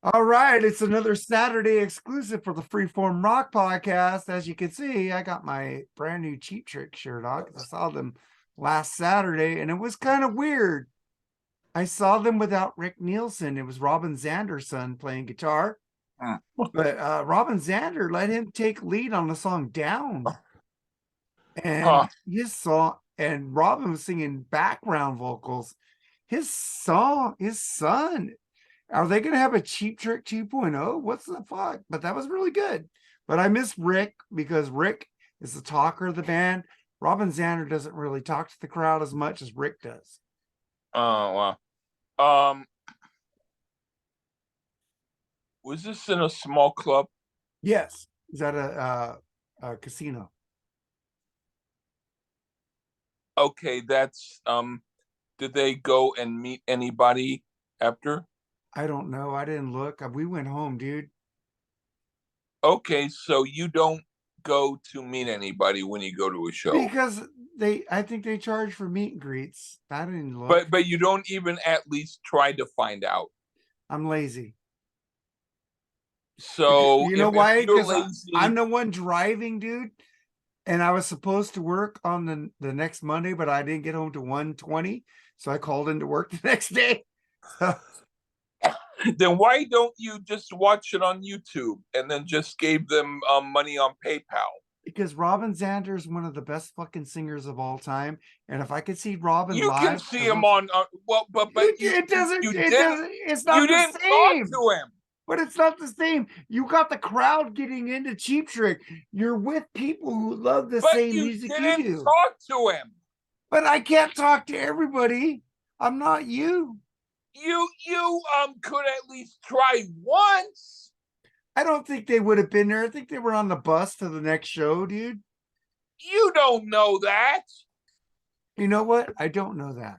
All right, it's another Saturday exclusive for the Freeform Rock podcast. As you can see, I got my brand new Cheap Trick shirt on because I saw them last Saturday and it was kind of weird. I saw them without Rick Nielsen. It was Robin Zander's son playing guitar, but Robin Zander let him take lead on the song Down. Huh. And his song, and Robin was singing background vocals. His son, are they going to have a Cheap Trick 2.0? What's the fuck? But that was really good. But I miss Rick because Rick is the talker of the band. Robin Zander doesn't really talk to the crowd as much as Rick does. Oh, wow. Was this in a small club? Yes, is that a casino? Okay, did they go and meet anybody after? I don't know. I didn't look. We went home, dude. Okay, so you don't go to meet anybody when you go to a show. Because I think they charge for meet and greets. I didn't look. But you don't even at least try to find out. I'm lazy. So You know if why? you're Because lazy, I'm the one driving, dude. And I was supposed to work on the next Monday, but I didn't get home to 1:20. So I called into work the next day. then why don't you just watch it on YouTube and then just gave them money on PayPal? Because Robin Zander is one of the best fucking singers of all time. And if I could see Robin You can live, see him on it doesn't, you it didn't doesn't, it's you not the didn't talk same. to him. But it's not the same. You got the crowd getting into Cheap Trick. You're with people who love the But same you music you didn't do. talk to him. But I can't talk to everybody. I'm not you. You could at least try once. I don't think they would have been there. I think they were on the bus to the next show, dude. You don't know that. You know what? I don't know that.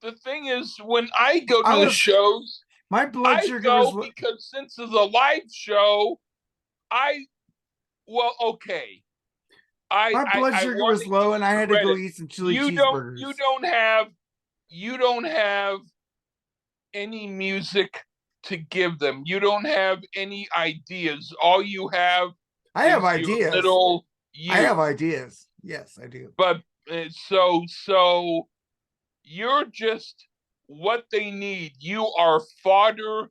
The thing is, when I go I to the was shows, my blood I sugar was go because since it's a live show, I well, okay. my blood I sugar want was to give low and I you had to go credit. eat some chili You cheeseburgers. don't have any music to give them. You don't have any ideas. All you have I have is your ideas. little I have you. ideas. Yes, I do. But so you're just what they need. You are fodder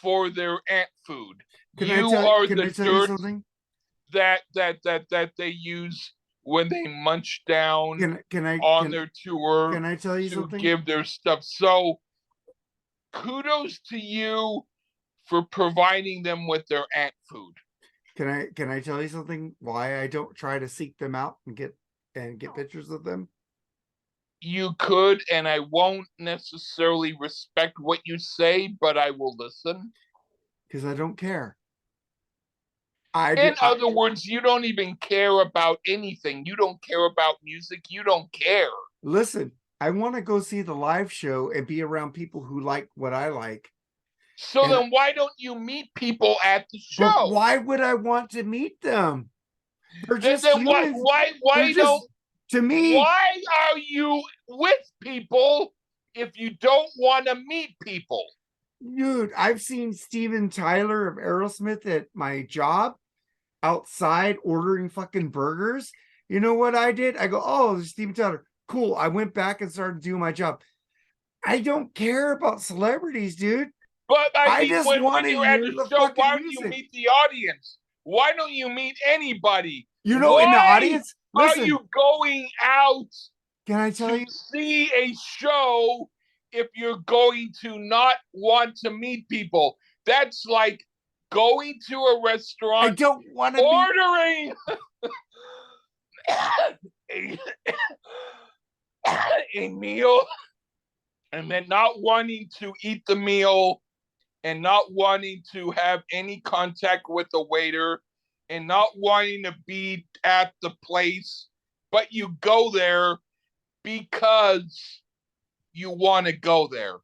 for their ant food. You are Can I the tell you dirt something? that they use when they munch down on their tour can I tell you to something? give their stuff. So kudos to you for providing them with their ant food. Can I tell you something? Why I don't try to seek them out and get pictures of them? You could, and I won't necessarily respect what you say, but I will listen. Because I don't care. In other words, you don't even care about anything. You don't care about music. You don't care. Listen, I want to go see the live show and be around people who like what I like. So And then why don't you meet people at the but show? why would I want to meet them? They're just Then humans. why don't to me? Why are you with people if you don't want to meet people? Dude, I've seen Steven Tyler of Aerosmith at my job outside ordering fucking burgers. You know what I did? I go, oh, there's Steven Tyler. Cool. I went back and started doing my job. I don't care about celebrities, dude. But I mean, just want when to you're at hear the the show, fucking why don't music. you meet the audience? Why don't you meet anybody? You know, why in the audience, listen, are you going out can I tell to you? see a show if you're going to not want to meet people? That's like going to a restaurant. I don't want to ordering a meal and then not wanting to eat the meal and not wanting to have any contact with the waiter and not wanting to be at the place, but you go there because you want to go there.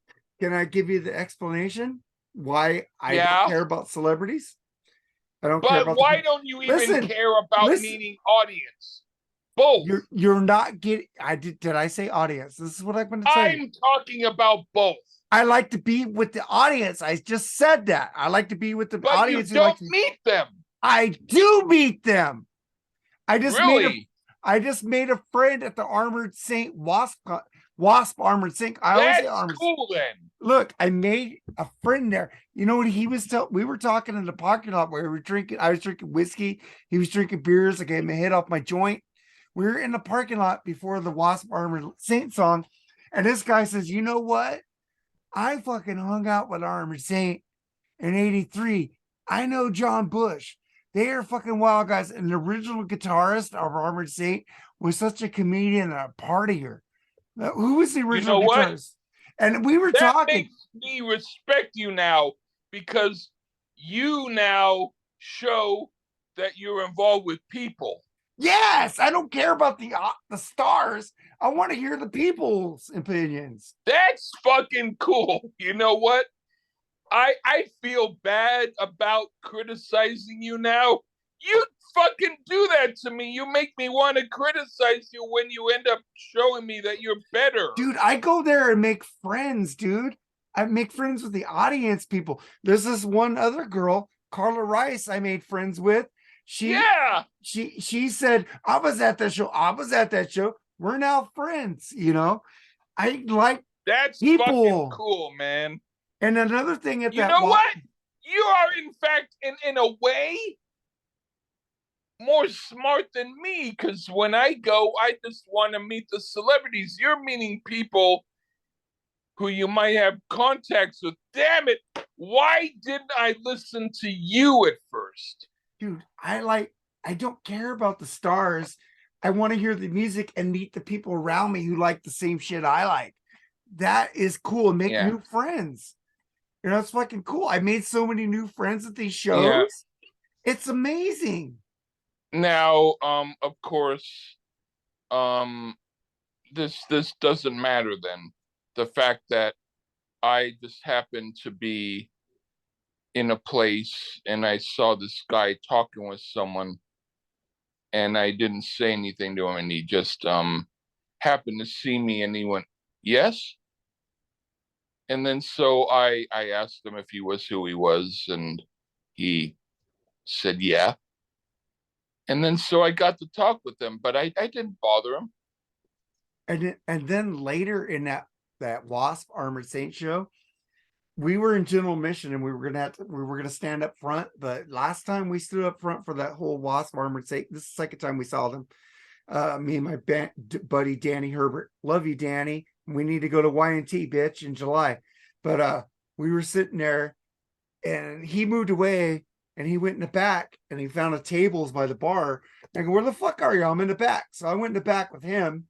Can I give you the explanation why I don't care about celebrities? I don't care about. But why don't you even care about meeting audience? Both. You're not getting. Did I say audience? This is what I'm going to tell you. I'm talking about both. I like to be with the audience. I just said that. I like to be with the But you audience who don't likes to. meet them. I do meet them. I just made a Really? I just made a friend at the Armored Saint Wasp Armored Saint. I always say That's Armored. cool then. Look, I made a friend there. You know what he was we were talking in the parking lot where we were drinking. I was drinking whiskey. He was drinking beers. I gave him a hit off my joint. We were in the parking lot before the Wasp Armored Saint song. And this guy says, you know what? I fucking hung out with Armored Saint in 83. I know John Bush. They are fucking wild guys. And the original guitarist of Armored Saint was such a comedian and a partier. Who was the You original know what? guitarist? And we were That talking. makes me respect you now because you now show that you're involved with people. Yes, I don't care about the stars. I want to hear the people's opinions. That's fucking cool. You know what? I feel bad about criticizing you now. You fucking do that to me. You make me want to criticize you when you end up showing me that you're better. Dude, I go there and make friends, dude. I make friends with the audience people. There's this one other girl, Carla Rice, I made friends with. She said, I was at that show. I was at that show. We're now friends, you know. I like that's people. Fucking cool, man. And another thing at you that know what? You are in fact in a way more smart than me because when I go, I just want to meet the celebrities. You're meeting people who you might have contacts with. Damn it. Why didn't I listen to you at first? Dude, I don't care about the stars. I want to hear the music and meet the people around me who like the same shit I like. That is cool. Make new friends. You know, it's fucking cool. I made so many new friends at these shows. Yeah. It's amazing. Now, of course, this doesn't matter then. The fact that I just happened to be in a place and I saw this guy talking with someone and I didn't say anything to him and he just happened to see me and he went, yes? And then so I asked him if he was who he was and he said, yeah. And then so I got to talk with him, but I didn't bother him. And then later in that Wasp Armored Saint show, we were in general mission and we were gonna stand up front. But last time we stood up front for that whole Wasp Armored Saint, this is the second time we saw them. Me and my buddy Danny Herbert. Love you, Danny. We need to go to Y&T, bitch, in July. But we were sitting there and he moved away and he went in the back and he found a tables by the bar. I go, where the fuck are you? I'm in the back. So I went in the back with him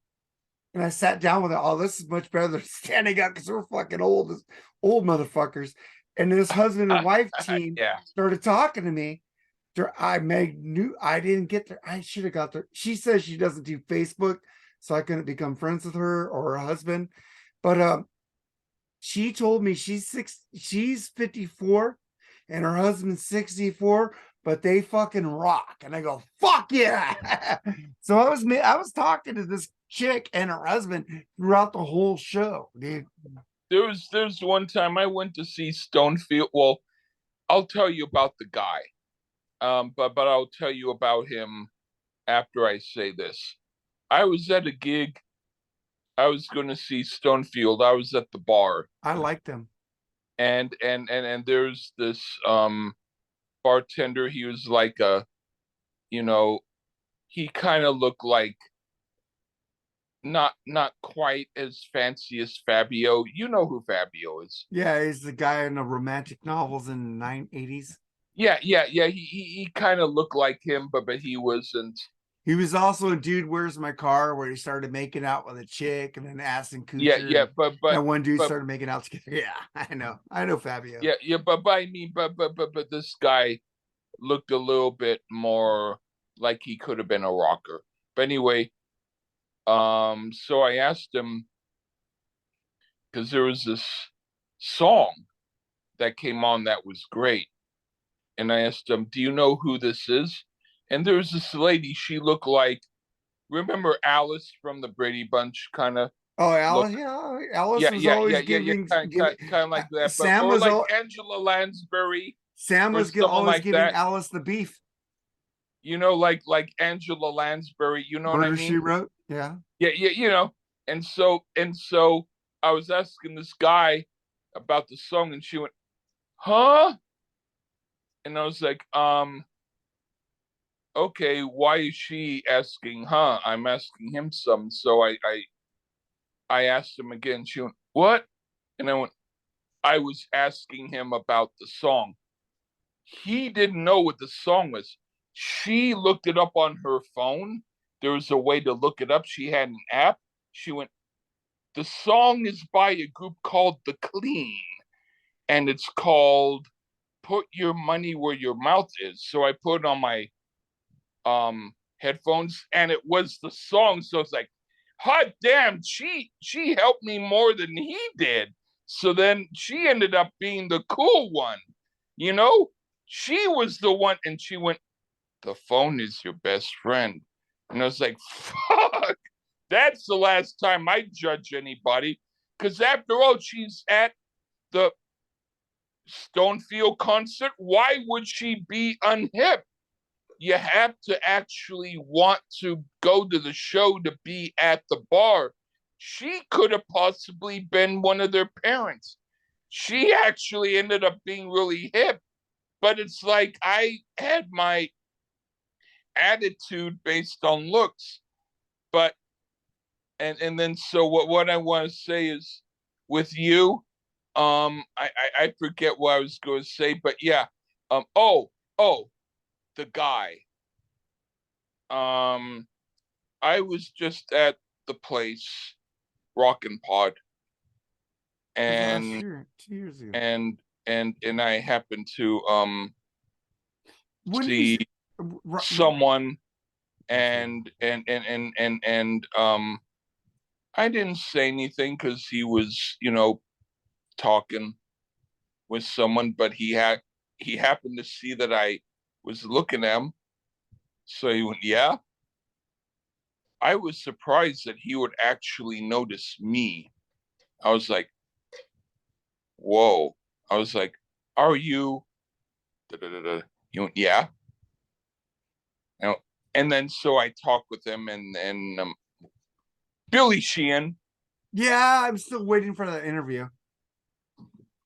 and I sat down with it. Oh, this is much better than standing up because we're fucking old motherfuckers. And this husband and wife team started talking to me. I didn't get there. I should have got there. She says she doesn't do Facebook, so I couldn't become friends with her or her husband. But she told me she's 54 and her husband's 64, but they fucking rock. And I go, fuck yeah. So I was talking to this chick and her husband throughout the whole show, dude. There's one time I went to see Stonefield. Well, I'll tell you about the guy. But I'll tell you about him after I say this. I was at a gig. I was going to see Stonefield. I was at the bar. I liked him. And there's this bartender. He was like he kind of looked like not quite as fancy as Fabio. You know who Fabio is? Yeah, he's the guy in the romantic novels in the 80s. Yeah. He kind of looked like him, but he wasn't. He was also in Dude, Where's My Car, where he started making out with a chick and then Ashton Kutcher. Yeah, but that one dude started making out together. Yeah, I know Fabio. Yeah, but I mean, but this guy looked a little bit more like he could have been a rocker. But anyway, so I asked him because there was this song that came on that was great. And I asked him, do you know who this is? And there was this lady, she looked like, remember Alice from the Brady Bunch, kind of Oh, Look, Alice, yeah, Alice yeah, was yeah, yeah, always yeah, yeah, giving kind of like that, but Sam or was like all Angela Lansbury Sam or was someone always like giving that. Alice the beef. Like Angela Lansbury. You know what I Murder She mean? Wrote. Yeah. Yeah, yeah, and so I was asking this guy about the song, and she went, "Huh?" And I was like, okay, why is she asking? Huh? I'm asking him some. So I asked him again. She went, "What?" And I went, I was asking him about the song. He didn't know what the song was. She looked it up on her phone. There was a way to look it up. She had an app. She went, the song is by a group called The Clean, and it's called Put Your Money Where Your Mouth Is. So I put it on my headphones, and it was the song. So it's like, hot damn, she helped me more than he did. So then she ended up being the cool one, you know? She was the one, and she went, the phone is your best friend. And I was like, fuck, that's the last time I judge anybody. Because after all, she's at the Stonefield concert. Why would she be unhip? You have to actually want to go to the show to be at the bar. She could have possibly been one of their parents. She actually ended up being really hip, but it's like I had my attitude based on looks. But and then so what I want to say is with you, I forget what I was going to say, but yeah, oh, the guy. Um, I was just at the place, Rockin' Pod, It was last and year, 2 years ago. and I happened to When see he's someone, and I didn't say anything because he was, talking with someone, but he happened to see that I was looking at him, so he went, yeah. I was surprised that he would actually notice me. I was like, whoa. I was like, are you? Da, da, da, da. He went, yeah. You know, and then so I talked with him, and Billy Sheehan. Yeah, I'm still waiting for the interview.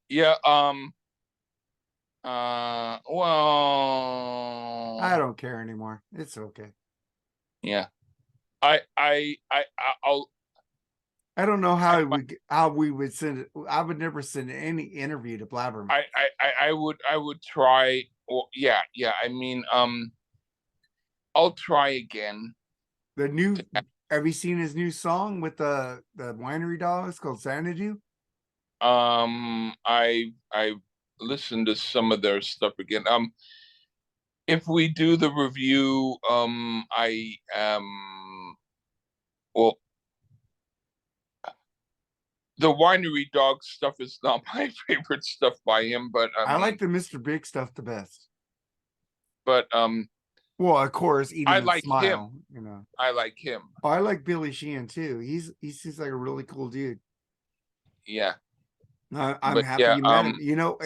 Yeah. Well. I don't care anymore. It's okay. Yeah. I'll. I don't know I, how we would send it. I would never send any interview to Blabbermouth. I would try. Well, yeah. I mean, I'll try again. The new have you seen his new song with the winery dogs called Xanadu? I listened to some of their stuff again. If we do the review, well, the winery dog stuff is not my favorite stuff by him, but I like the Mr. Big stuff the best. but Well, of course, I eating a like him. smile, you know. I like him. Oh, I like Billy Sheehan too. He seems like a really cool dude. Yeah, I'm but happy yeah, you met him. You know,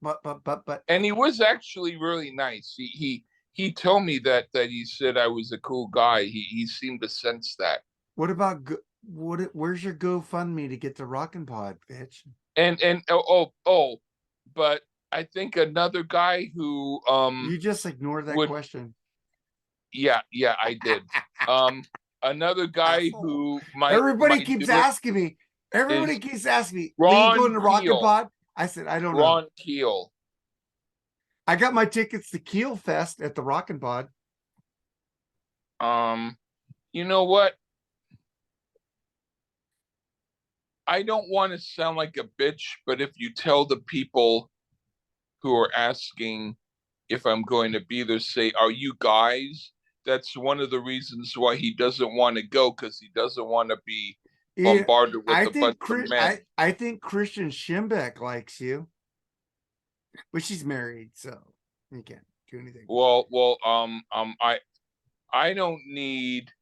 but and he was actually really nice. He told me that he said I was a cool guy. He seemed to sense that. what about where's your GoFundMe to get the Rockin' Pod, bitch? And but I think another guy who You just ignored that would question. yeah, I did. Another guy Asshole. who might Everybody might keeps do it asking me. Everybody is keeps asking me, Lee, you going Ron to Rockin' Keel. Pod? I said, I don't know. Ron Keel. I got my tickets to Keel Fest at the Rockin' Pod. You know what? I don't want to sound like a bitch, but if you tell the people who are asking if I'm going to be there, say, are you guys? That's one of the reasons why he doesn't want to go, because he doesn't want to be Yeah, bombarded with a bunch of men. I think Christian Schimbeck likes you, but she's married, so you can't do anything. Well, I don't need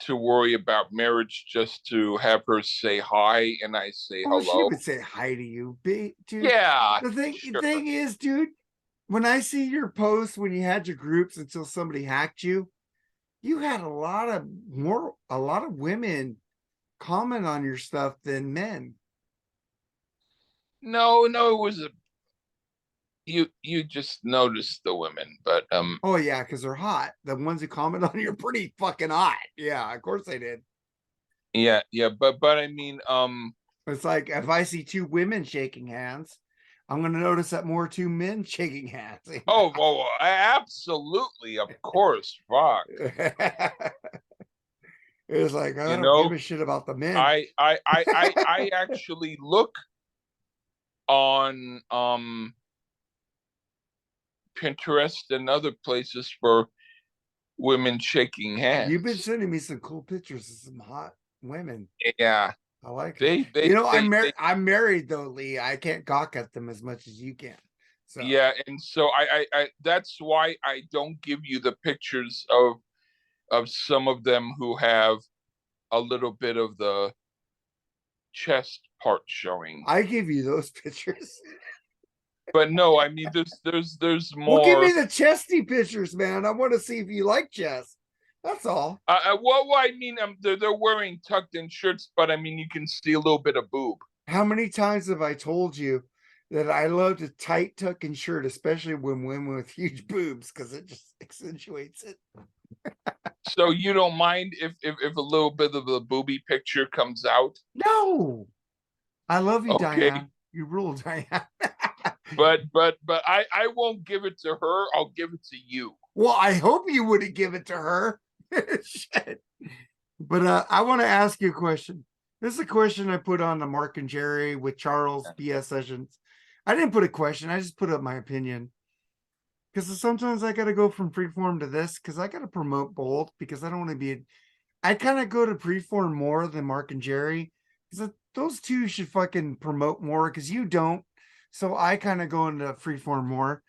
to worry about marriage just to have her say hi and I say Oh, she hello. would say hi to you, dude. Yeah, The sure. thing is, dude, when I see your posts when you had your groups until somebody hacked you, you had a lot of women comment on your stuff than men. No, no, it was a you just noticed the women, but Oh yeah, because they're hot. The ones who comment on you are pretty fucking hot. Yeah, of course they did. yeah, yeah, but I mean, It's like if I see two women shaking hands, I'm gonna notice that more two men shaking hands. oh, absolutely, of course, fuck. It's like I You don't give know, a shit about the men. I actually look on Pinterest and other places for women shaking You've been hands. sending me some cool pictures of some hot women. Yeah, I like them. they You they know, they they I'm married though, Lee. I can't gawk at them as much as you can. So yeah, and so I that's why I don't give you the pictures of some of them who have a little bit of the chest part showing. I give you those pictures. But no, I mean there's Well, give me more. the chesty pictures, man. I want to see if you like chest. That's all. Well, I mean, they're wearing tucked in shirts, but I mean, you can see a little bit of boob. How many times have I told you that I love to tight tuck in shirt, especially when women with huge boobs, because it just accentuates it. So you don't mind if a little bit of the booby picture comes out? No, I love you, Okay, Diane. You rule, Diane. but I won't give it to her. I'll give it to you. Well, I hope you wouldn't give it to her. Shit. But I want to ask you a question. This is a question I put on to Mark and Jerry with Charles BS Sessions. I didn't put a question. I just put up my opinion because sometimes I got to go from freeform to this because I got to promote both because I don't want to be. I kind of go to freeform more than Mark and Jerry because those two should fucking promote more because you don't. So I kind of go into freeform more.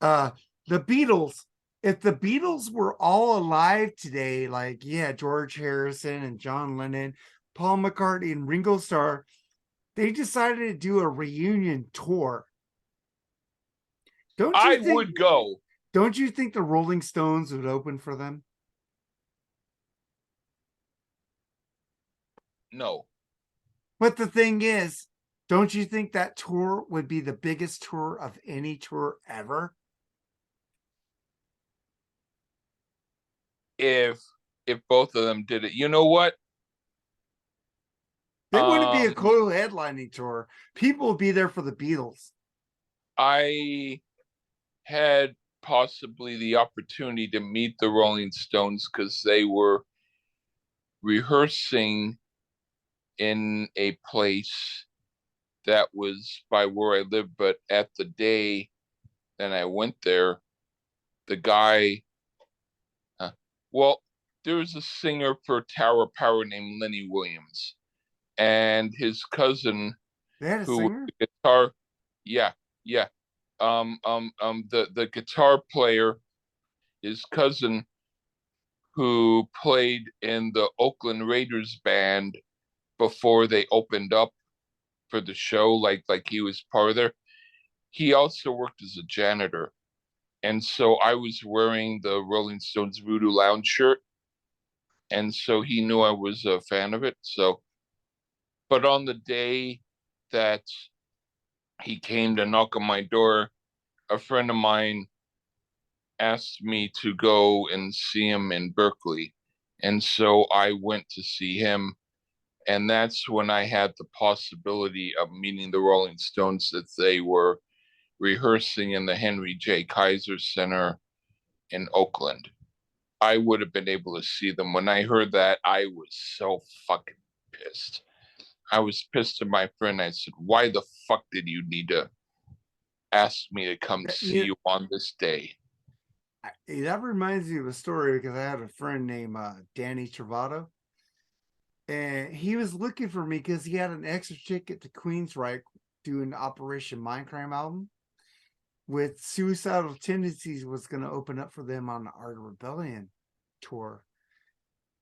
Uh, the Beatles. If the Beatles were all alive today, like yeah, George Harrison and John Lennon, Paul McCartney and Ringo Starr, they decided to do a reunion tour. Don't you I think? would go. Don't you think the Rolling Stones would open for them? No, But the thing is, don't you think that tour would be the biggest tour of any tour ever? if if both of them did it, you know what? It wouldn't be a Um, co-headlining tour. People would be there for the Beatles. I had possibly the opportunity to meet the Rolling Stones because they were rehearsing in a place that was by where I lived, but at the day that I went there, the guy, uh, well, there was a singer for Tower Power named Lenny Williams, and his cousin, They had a who was singer. the guitar, yeah, yeah, the guitar player, his cousin, who played in the Oakland Raiders band before they opened up for the show, like he was part of there. He also worked as a janitor. And so I was wearing the Rolling Stones Voodoo Lounge shirt. And so he knew I was a fan of it. So, but on the day that he came to knock on my door, a friend of mine asked me to go and see him in Berkeley. And so I went to see him. And that's when I had the possibility of meeting the Rolling Stones that they were rehearsing in the Henry J. Kaiser Center in Oakland. I would have been able to see them. When I heard that, I was so fucking pissed. I was pissed at my friend. I said, "Why the fuck did you need to ask me to come see You you on this day?" that reminds me of a story because I had a friend named Danny Travato, and he was looking for me because he had an extra ticket to Queensryche doing Operation Mindcrime album with Suicidal Tendencies was going to open up for them on the Art of Rebellion tour.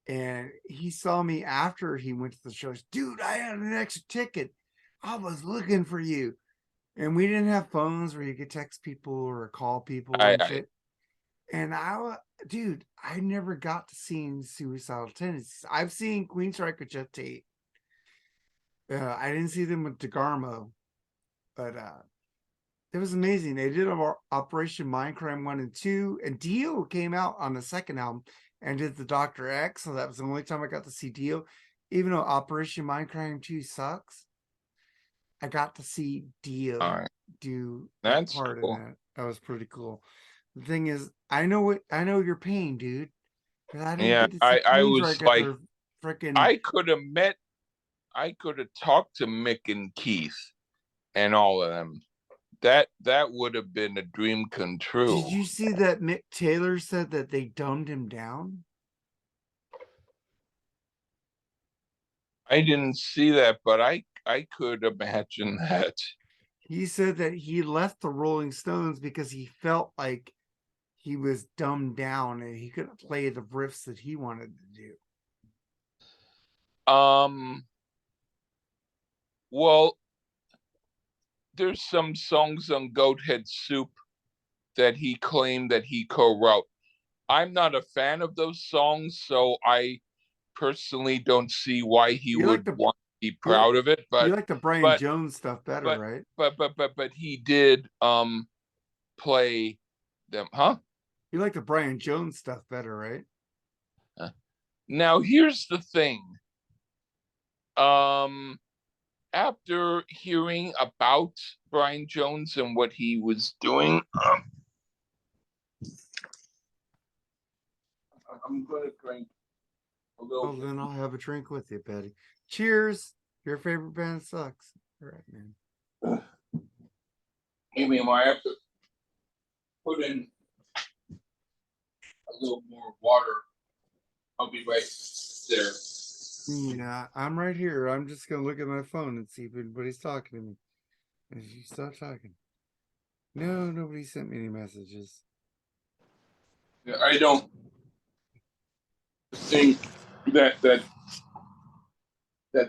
And he saw me after he went to the show. Dude, I had an extra ticket. I was looking for you. And we didn't have phones where you could text people or call people and I shit. And dude, I never got to see Suicidal Tendencies. I've seen Queensryche with Jeff Tate. I didn't see them with DeGarmo, but it was amazing. They did Operation Mindcrime 1 and 2, and Dio came out on the second album and did the Dr. X, so that was the only time I got to see Dio. Even though Operation Mindcrime 2 sucks, I got to see Dio do that That's part cool. in that. That was pretty cool. The thing is, I know your pain, dude. Because I didn't Yeah, get to see I was Queensryche at like, their freaking. I could have talked to Mick and Keith and all of them. That would have been a dream come true. Did you see that Mick Taylor said that they dumbed him down? I didn't see that, but I could imagine that. He said that he left the Rolling Stones because he felt like he was dumbed down and he couldn't play the riffs that he wanted to do. Well, there's some songs on Goathead Soup that he claimed that he co-wrote. I'm not a fan of those songs, so I personally don't see why he would want to be proud of it. But you like the Brian Jones stuff better, but, right? But he did play them, huh? You like the Brian Jones stuff better, right? Now here's the thing. After hearing about Brian Jones and what he was doing, I'm gonna drink a little. Oh, then I'll have a drink with you, Betty. Cheers. Your favorite band sucks. All right, man. Give me I have to put in a little more water. I'll be right there. Yeah, I'm right here. I'm just gonna look at my phone and see if anybody's talking to me. If you stop talking. No, nobody sent me any messages. Yeah, I don't think that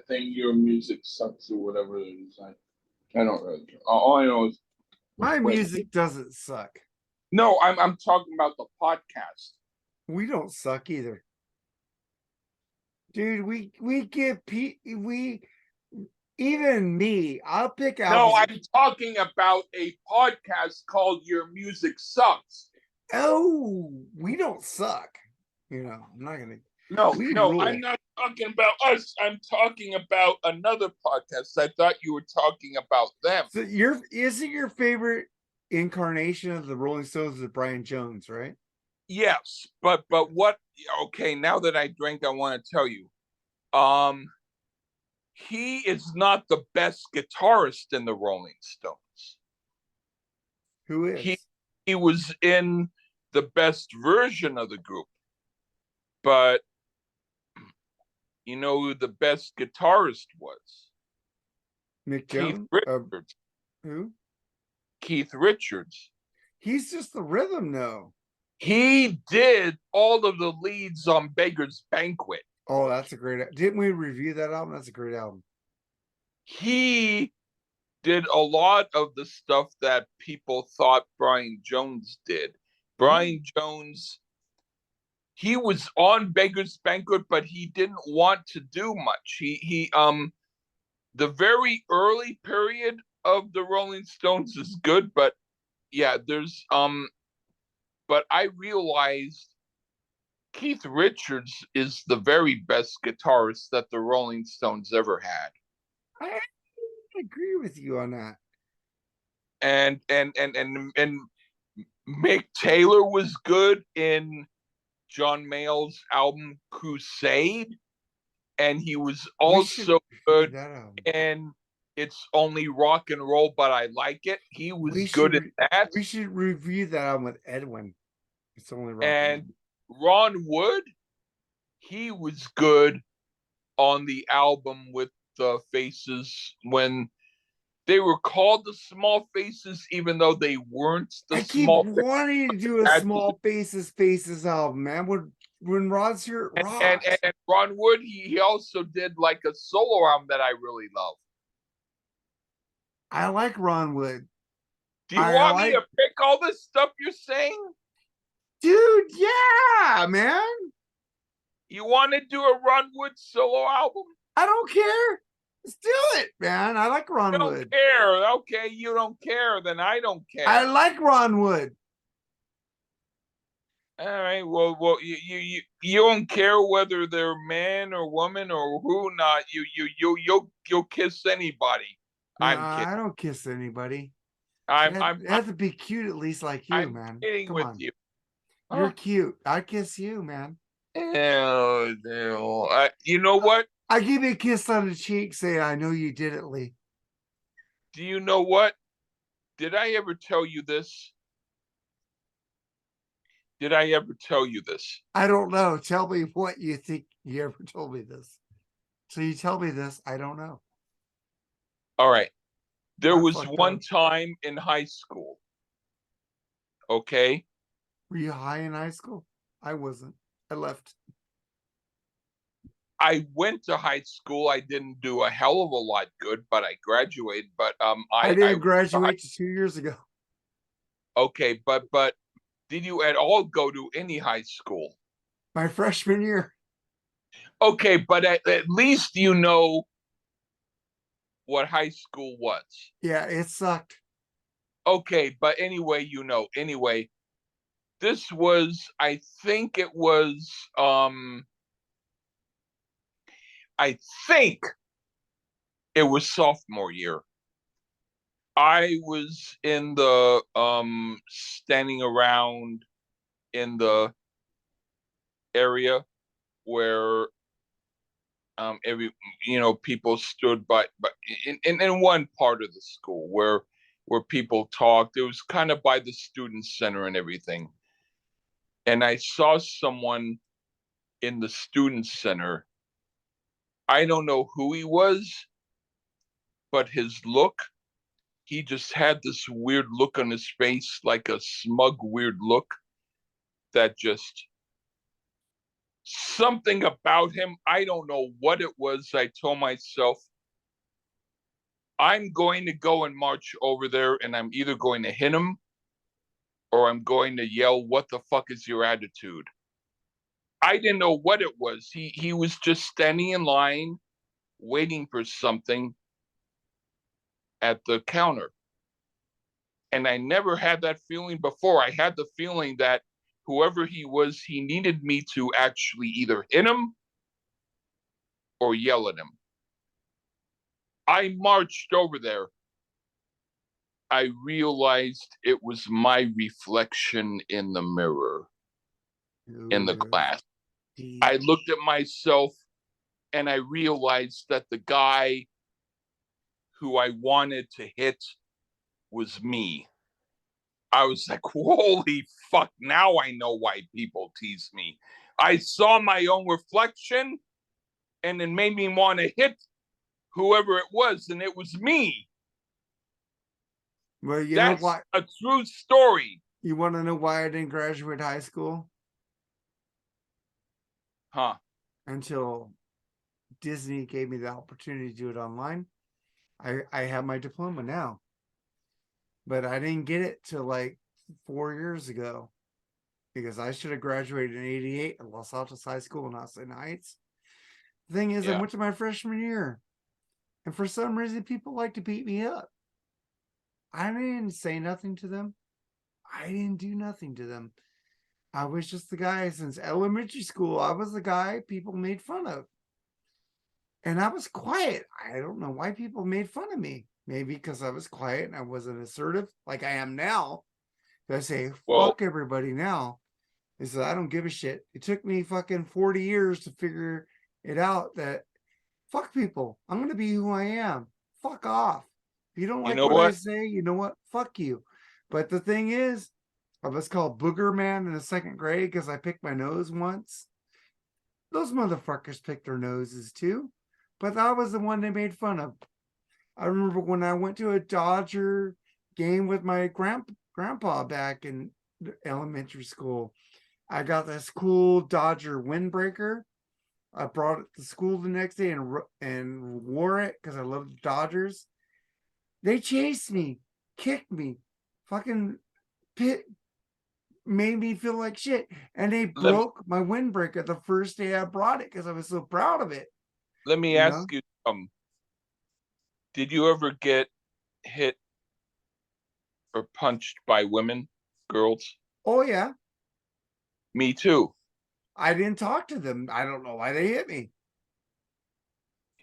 thing, your music sucks or whatever it is. I don't really care. All I know is my music doesn't suck. No, I'm talking about the podcast. We don't suck either. Dude, we give even me, I'll pick out. No, I'm talking about a podcast called Your Music Sucks. Oh, we don't suck. You know, I'm not gonna. No, I'm not talking about us. I'm talking about another podcast. I thought you were talking about them. So isn't your favorite incarnation of the Rolling Stones is Brian Jones, right? Yes, but what? Okay, now that I drank, I want to tell you, he is not the best guitarist in the Rolling Stones. Who is? He was in the best version of the group, but you know who the best guitarist was? Mick Keith Jones. Richards. Who? Keith Richards. He's just the rhythm, though. He did all of the leads on Beggar's Banquet. Oh, that's a great. Didn't we review that album? That's a great album. He did a lot of the stuff that people thought Brian Jones did. Brian Jones, he was on Beggar's Banquet, but he didn't want to do much. He the very early period of the Rolling Stones is good, but yeah, there's but I realized Keith Richards is the very best guitarist that the Rolling Stones ever had. I agree with you on that. And Mick Taylor was good in John Mayall's album Crusade, and he was also good in It's Only Rock and Roll, but I Like It. He was good at that. We should review that album with Edwin. It's Only Rock and Ron Wood, he was good on the album with the Faces when they were called the Small Faces, even though they weren't the Small Faces. I keep wanting to do a Small Faces album, man. when Rod's here, it And, rocks. and Ron Wood, he also did like a solo album that I really love. I like Ron Wood. Do you I want me like, to pick all this stuff you're saying? dude, yeah, man. You want to do a Ron Wood solo album? I don't care. Let's do it, man. I like You Ron don't Wood. care. Okay, you don't care. Then I don't care. I like Ron Wood. All right. Well, you don't care whether they're man or woman or who not. You'll kiss anybody. No, I'm kidding. I don't kiss anybody. I'm It has to be cute at least like you, I'm man. kidding Come with on. you. You're Huh? cute. I kiss you, man. Ew. You know what? I give you a kiss on the cheek, say I know you did it, Lee. Do you know what? Did I ever tell you this? Did I ever tell you this? I don't know. Tell me what you think you ever told me this. So you tell me this, I don't know. All right. There I was fucked one up. time in high school. Okay. Were you high in high school? I wasn't. I left. I went to high school. I didn't do a hell of a lot good, but I graduated. But I I didn't graduate to 2 years ago. okay, but did you at all go to any high school? My freshman year. Okay, but at least you know what high school was. Yeah, it sucked. Okay, but anyway, anyway, this was, I think it was, I think it was sophomore year. I was in the standing around in the area where every people stood by, but in one part of the school where people talked. It was kind of by the student center and everything. And I saw someone in the student center. I don't know who he was, but his look, he just had this weird look on his face, like a smug, weird look that just something about him. I don't know what it was. I told myself, I'm going to go and march over there and I'm either going to hit him or I'm going to yell, "What the fuck is your attitude?" I didn't know what it was. He was just standing in line waiting for something at the counter. And I never had that feeling before. I had the feeling that whoever he was, he needed me to actually either hit him or yell at him. I marched over there. I realized it was my reflection in the mirror in the Ooh, class. deep. I looked at myself and I realized that the guy who I wanted to hit was me. I was like, holy fuck, now I know why people tease me. I saw my own reflection and it made me want to hit whoever it was, and it was me. Well, you know That's what? a true story. You want to know why I didn't graduate high school? Huh. Until Disney gave me the opportunity to do it online. I have my diploma now, but I didn't get it till like 4 years ago because I should have graduated in '88 at Los Altos High School in Austin Heights. The thing is, I Yeah. went to my freshman year, and for some reason, people like to beat me up. I didn't say nothing to them. I didn't do nothing to them. I was just the guy since elementary school. I was the guy people made fun of. And I was quiet. I don't know why people made fun of me. Maybe because I was quiet and I wasn't assertive like I am now. I say, Well, fuck everybody now. He said, I don't give a shit. It took me fucking 40 years to figure it out that fuck people. I'm going to be who I am. Fuck off. If you don't you like know what I what? say, you know what? Fuck you. But the thing is, I was called Booger Man in the second grade because I picked my nose once. Those motherfuckers picked their noses too. But I was the one they made fun of. I remember when I went to a Dodger game with my grandpa back in elementary school. I got this cool Dodger windbreaker. I brought it to school the next day and wore it because I love the Dodgers. They chased me, kicked me, fucking made me feel like shit, and they Let me broke my windbreaker the first day I brought it because I was so proud of it. let me You ask know? you, did you ever get hit or punched by women, girls? Oh yeah, Me too. I didn't talk to them. I don't know why they hit me.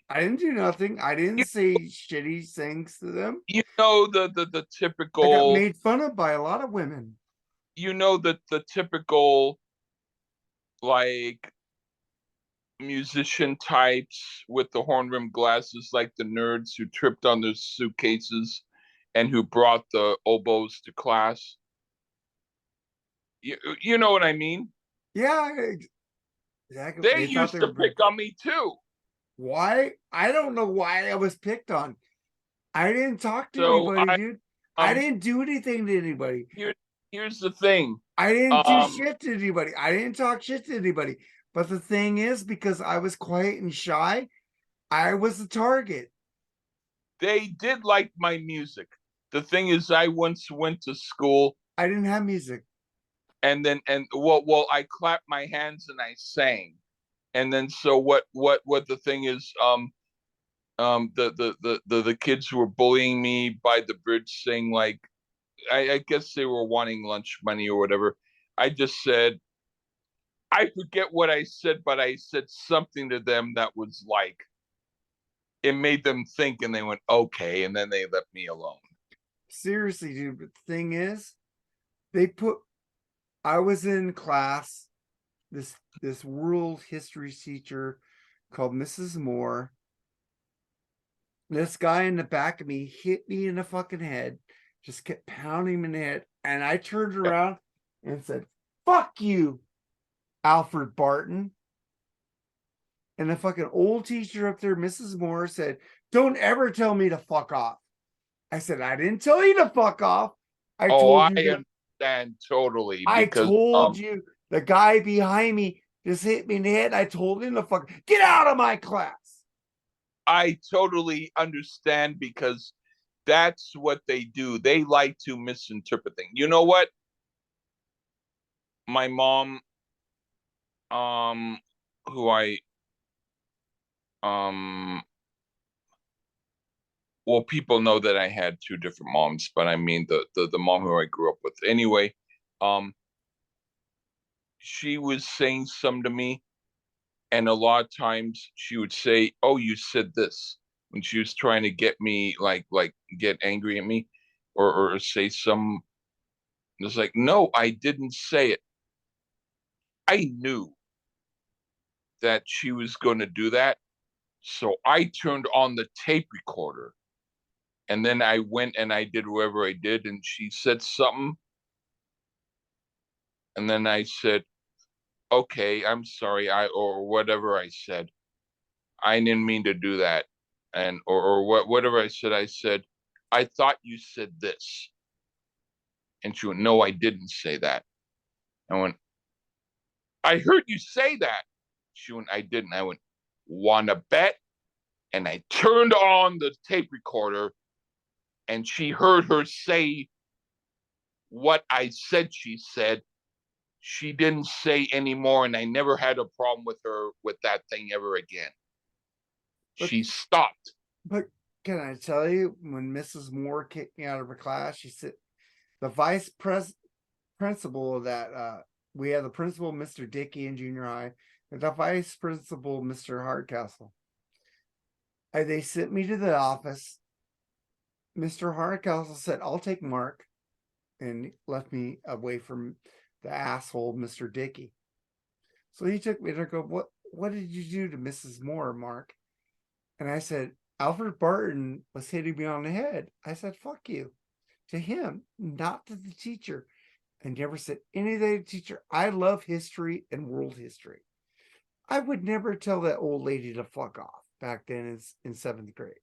I didn't do nothing. I didn't You, say shitty things to them. you know the I got typical, made fun of by a lot of women. the typical like musician types with the horn rimmed glasses, like the nerds who tripped on their suitcases and who brought the oboes to class. You know what I mean? Yeah, exactly. They They thought used they to were pick on me too. why? I don't know why I was picked on. I didn't talk to So anybody, dude. I um didn't do anything to anybody. here here's the thing. I didn't do Um shit to anybody. I didn't talk shit to anybody. But the thing is, because I was quiet and shy, I was the target. they did like my music. The thing is, I once went to school I didn't have music. and then and well I clapped my hands and I sang. And then so what the thing is, the kids who were bullying me by the bridge saying like I guess they were wanting lunch money or whatever. I just said, I forget what I said, but I said something to them that was like it made them think, and they went okay, and then they left me alone. Seriously, dude. But the thing is, they put I was in class, this world history teacher called Mrs. Moore. This guy in the back of me hit me in the fucking head, just kept pounding me in the head. And I turned around and said, fuck you, Alfred Barton. And the fucking old teacher up there, Mrs. Moore, said, don't ever tell me to fuck off. I said, I didn't tell you to fuck off. I Oh, told I you that understand totally I because told you the guy behind me just hit me in the head. I told him to fuck get out of my class. I totally understand because that's what they do. They like to misinterpret things. You know what? My mom, um, who I um well, people know that I had two different moms, but I mean the mom who I grew up with. Anyway, um, she was saying some to me, and a lot of times she would say, "Oh, you said this," when she was trying to get me like get angry at me, or say some. It's like, no, I didn't say it. I knew that she was going to do that, so I turned on the tape recorder, and then I went and I did whatever I did, and she said something, and then I said, okay, I'm sorry, or whatever I said. I didn't mean to do that. And or whatever I said, I thought you said this. And she went, no, I didn't say that. I went, I heard you say that. She went, I didn't. I went, wanna bet? And I turned on the tape recorder and she heard her say what I said she said. She didn't say anymore, and I never had a problem with her with that thing ever again. But She stopped. but can I tell you, when Mrs. Moore kicked me out of her class, she said the principal of that we had the principal, Mr. Dickey in junior high, and the vice principal, Mr. Hardcastle. They sent me to the office. Mr. Hardcastle said, I'll take Mark, and left me away from the asshole, Mr. Dickey. So he took me to go, what did you do to Mrs. Moore, Mark? And I said, Alfred Barton was hitting me on the head. I said, fuck you to him, not to the teacher. And never said anything to the teacher. I love history and world history. I would never tell that old lady to fuck off back then in seventh grade.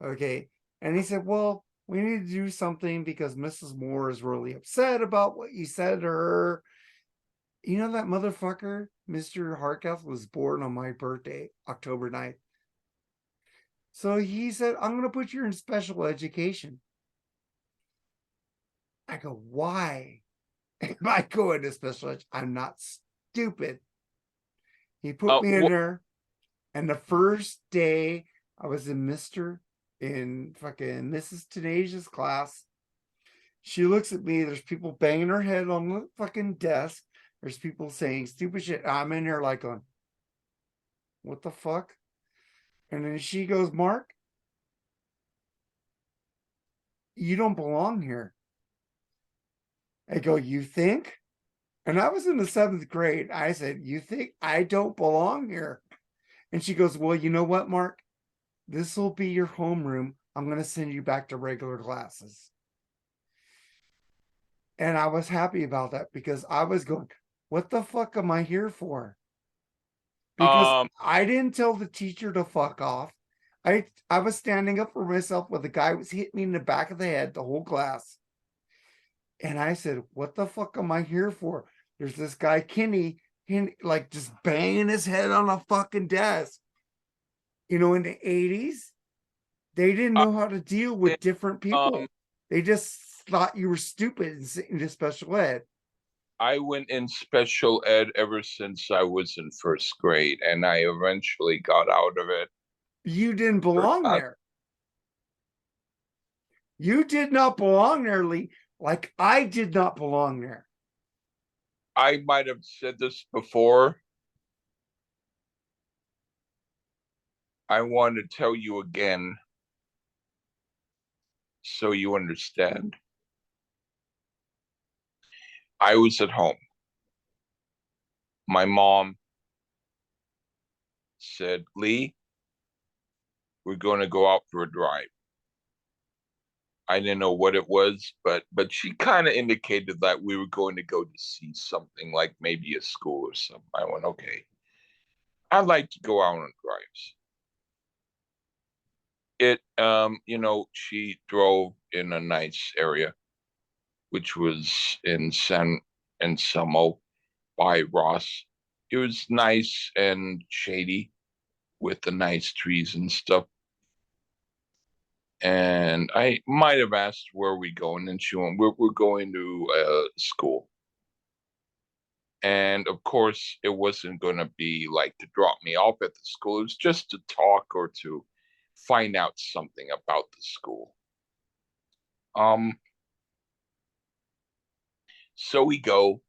Okay. And he said, well, we need to do something because Mrs. Moore is really upset about what you said to her. You know that motherfucker, Mr. Harketh, was born on my birthday, October 9th. So he said, I'm going to put you in special education. I go, why am I going to special education? I'm not stupid. He put me in What? there. And the first day I was in fucking Mrs. Tanasia's class, she looks at me. There's people banging her head on the fucking desk. There's people saying stupid shit. I'm in there like going, what the fuck? And then she goes, Mark, you don't belong here. I go, you think? And I was in the 7th grade. I said, you think I don't belong here? And she goes, well, you know what, Mark? This will be your homeroom. I'm going to send you back to regular classes. And I was happy about that because I was going, what the fuck am I here for? Because Um, I didn't tell the teacher to fuck off. I was standing up for myself when the guy was hitting me in the back of the head, the whole class. And I said, what the fuck am I here for? There's this guy, Kenny, like just banging his head on a fucking desk. You know, in the 80s, they didn't I, know how to deal with different um, people. They just thought you were stupid and sent you to special ed. I went in special ed ever since I was in first grade, and I eventually got out of it. You didn't belong there. You did not belong there, Lee. Like I did not belong there. I might have said this before. I want to tell you again so you understand. I was at home. My mom said, Lee, we're going to go out for a drive. I didn't know what it was, but she kind of indicated that we were going to go to see something like maybe a school or something. I went, okay. I like to go out on drives. She drove in a nice area, which was in San Anselmo by Ross. It was nice and shady with the nice trees and stuff. And I might have asked where we going, and she went, we're going to school. And of course, it wasn't going to be like to drop me off at the school. It was just to talk or to find out something about the school. Um, so we go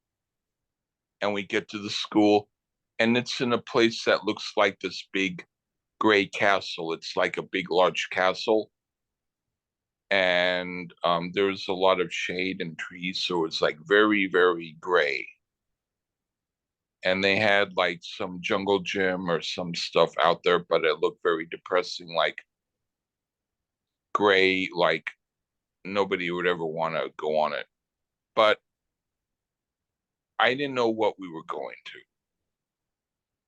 and we get to the school, and it's in a place that looks like this big gray castle. It's like a big, large castle. And there's a lot of shade and trees, so it's like very, very gray. And they had like some jungle gym or some stuff out there, but it looked very depressing, like gray, like nobody would ever want to go on it. But I didn't know what we were going to.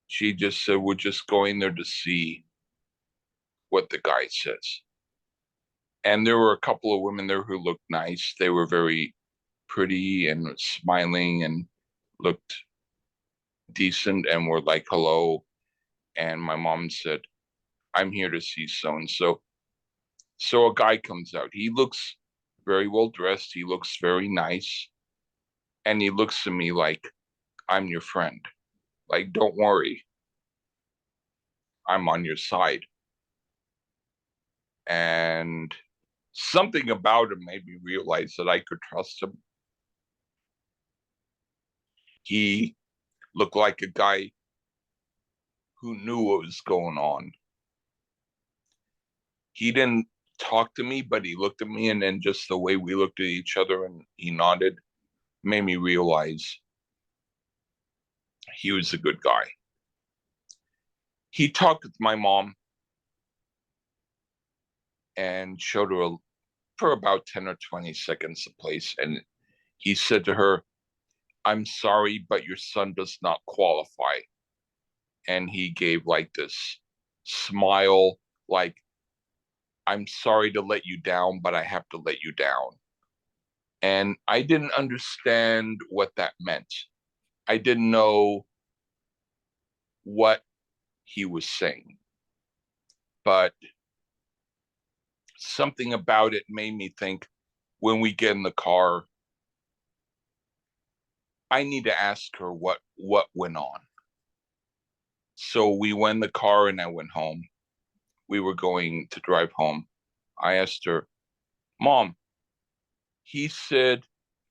She just said, we're just going there to see what the guy says. And there were a couple of women there who looked nice. They were very pretty and smiling and looked decent and were like, hello. And my mom said, I'm here to see so and so. So a guy comes out. He looks very well dressed. He looks very nice. And he looks at me like, I'm your friend. Like, don't worry. I'm on your side. And something about him made me realize that I could trust him. He looked like a guy who knew what was going on. He didn't talk to me, but he looked at me, and then just the way we looked at each other and he nodded made me realize he was a good guy. He talked with my mom and showed her for about 10 or 20 seconds the place. And he said to her, I'm sorry, but your son does not qualify. And he gave like this smile, like, I'm sorry to let you down, but I have to let you down. And I didn't understand what that meant. I didn't know what he was saying, but something about it made me think when we get in the car, I need to ask her what went on. So we went in the car and I went home. We were going to drive home. I asked her, Mom, he said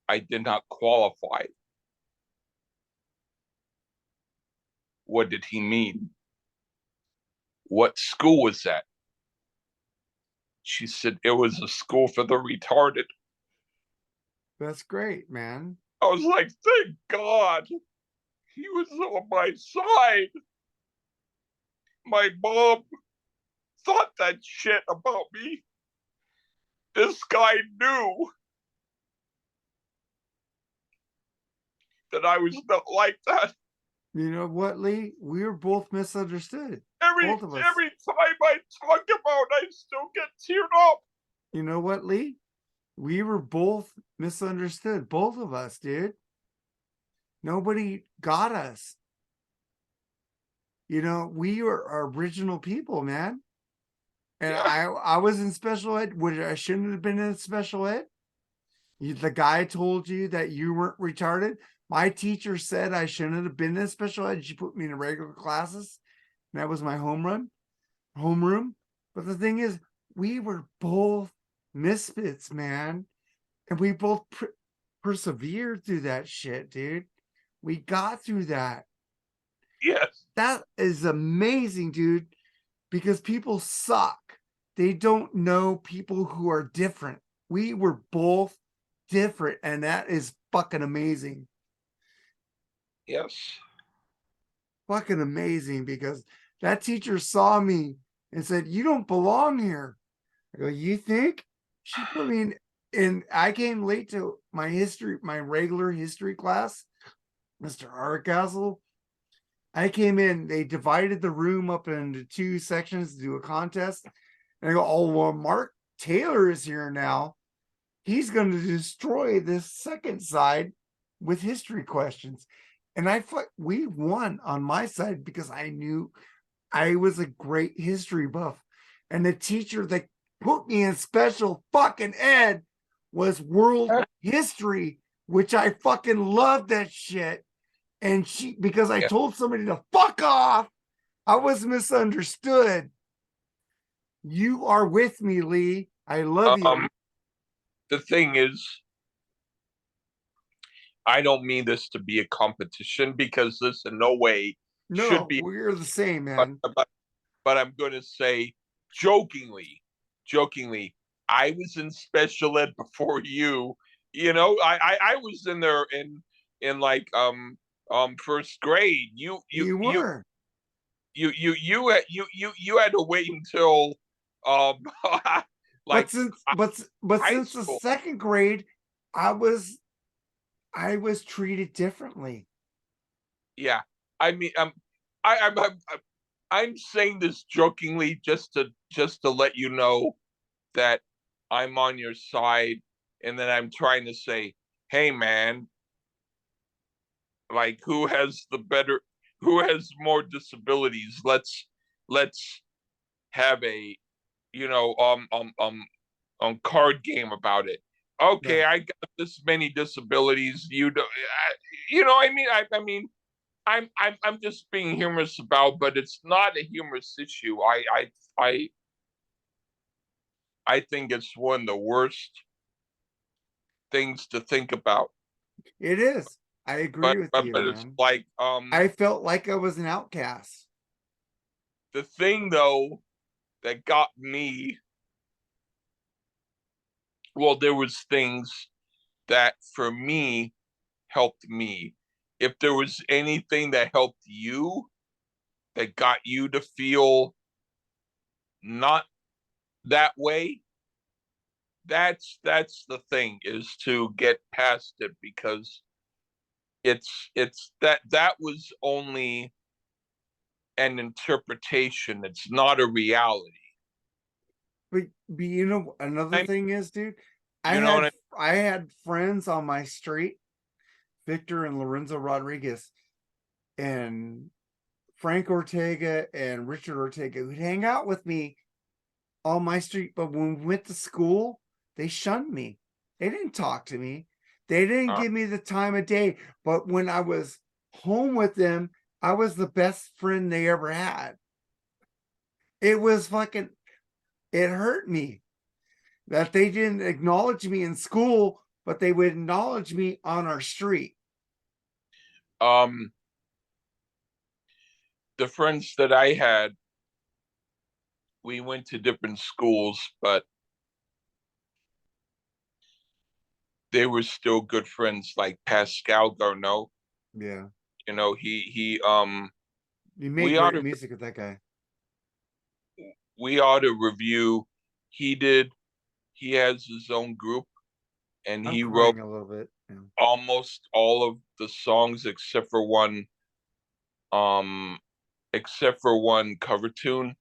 I did not qualify. What did he mean? What school was that? She said it was a school for the retarded. That's great, man. I was like, thank God he was on my side. My mom thought that shit about me. This guy knew that I was not like that. You know what, Lee? We were both misunderstood. Every Both of us. every time I talk about it, I still get teared up. You know what, Lee? We were both misunderstood. Both of us, dude. Nobody got us. You know, we were original people, man. And Yeah. I was in special ed, which I shouldn't have been in special ed. The guy told you that you weren't retarded. My teacher said I shouldn't have been in special ed. She put me in regular classes. And that was my homeroom. But the thing is, we were both misfits, man. And we both persevered through that shit, dude. We got through that. Yes. That is amazing, dude, because people suck. They don't know people who are different. We were both different, and that is fucking amazing. Yes. Fucking amazing, because that teacher saw me and said, "You don't belong here." I go, "You think?" She put me in, I came late to my regular history class, Mr. Hardcastle. I came in, they divided the room up into two sections to do a contest. And I go, "Oh, well, Mark Taylor is here now. He's going to destroy this second side with history questions." And we won on my side because I knew I was a great history buff. And the teacher that put me in special fucking ed was world history, which I fucking loved that shit. And because I told somebody to fuck off, I was misunderstood. You are with me, Lee. I love you. The thing is, I don't mean this to be a competition because this in no way should be. We're the same, man. But I'm going to say jokingly, I was in special ed before you. You know, I was in there in like first grade. You were. You had to wait until like but since school. the second grade, I was treated differently. Yeah, I mean, I'm saying this jokingly just to let you know that I'm on your side, and then I'm trying to say, hey man, like who has more disabilities? Let's have a card game about it. Okay, yeah. I got this many disabilities. You don't, I mean, I'm just being humorous about, but it's not a humorous issue. I think it's one of the worst things to think about. It is. I agree with you, but man. It's like I felt like I was an outcast. The thing though that got me, well, there was things that for me helped me. If there was anything that helped you, that got you to feel not that way, that's the thing, is to get past it, because it's that was only an interpretation. It's not a reality. But you know, another thing is, dude, I had friends on my street Victor and Lorenzo Rodriguez and Frank Ortega and Richard Ortega who'd hang out with me on my street, but when we went to school, they shunned me. They didn't talk to me. They didn't Uh, give me the time of day. But when I was home with them, I was the best friend they ever had. It was fucking, it hurt me that they didn't acknowledge me in school, but they would acknowledge me on our street. um, the friends that I had, we went to different schools, but they were still good friends. Like Pascal Garneau, Yeah. he You made we ought great to music with that guy. we ought to review. He did. He has his own group, and I'm he wrote crying a little bit. Yeah. almost all of the songs except for one. Except for one cover tune.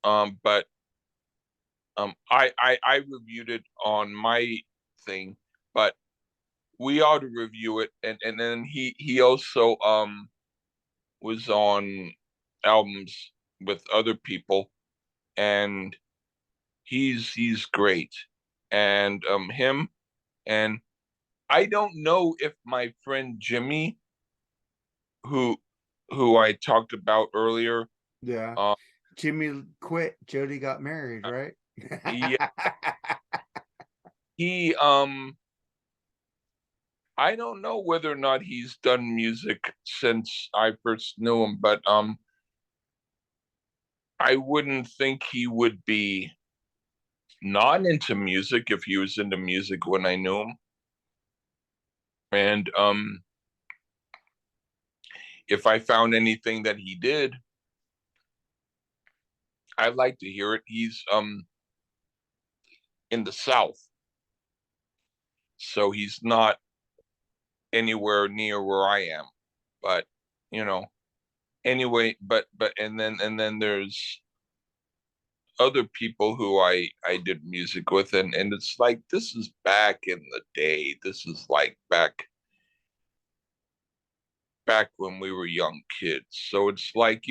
But I reviewed it on my thing, but we ought to review it. And then he also was on albums with other people, and he's great. And him and I don't know if my friend Jimmy, who I talked about earlier, Yeah. uh, Jimmy quit. Jody got married, right? he he I don't know whether or not he's done music since I first knew him, but I wouldn't think he would be not into music if he was into music when I knew him. And if I found anything that he did, I'd like to hear it. He's in the South, so he's not anywhere near where I am. But you know, anyway, but and then there's other people who I did music with, and it's like this is back in the day. This is like back when we were young kids. So it's like,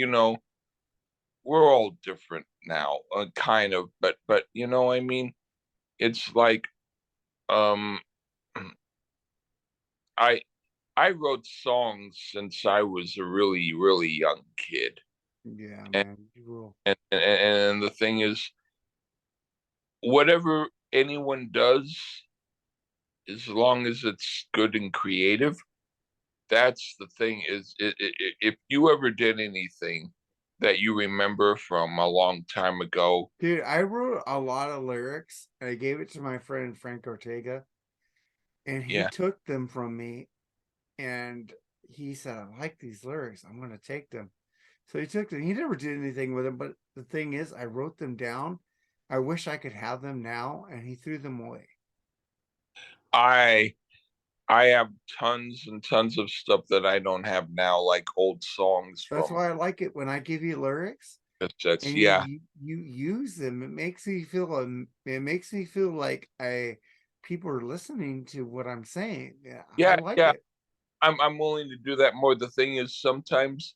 we're all different now, kind of, but I mean, it's like um I I wrote songs since I was a really, really young kid. Yeah, And man. You rule. and the thing is, whatever anyone does, as long as it's good and creative, that's the thing is if you ever did anything that you remember from a long time ago. Dude, I wrote a lot of lyrics and I gave it to my friend Frank Ortega, and he Yeah, took them from me and he said, I like these lyrics. I'm going to take them. So he took them. He never did anything with them, but the thing is, I wrote them down. I wish I could have them now, and he threw them away. i I have tons and tons of stuff that I don't have now, like old songs That's from why I like it when I give you lyrics cassettes. and Yeah, you use them. It makes me feel like I people are listening to what I'm saying. Yeah, I yeah, like yeah, it. I'm willing to do that more. The thing is, sometimes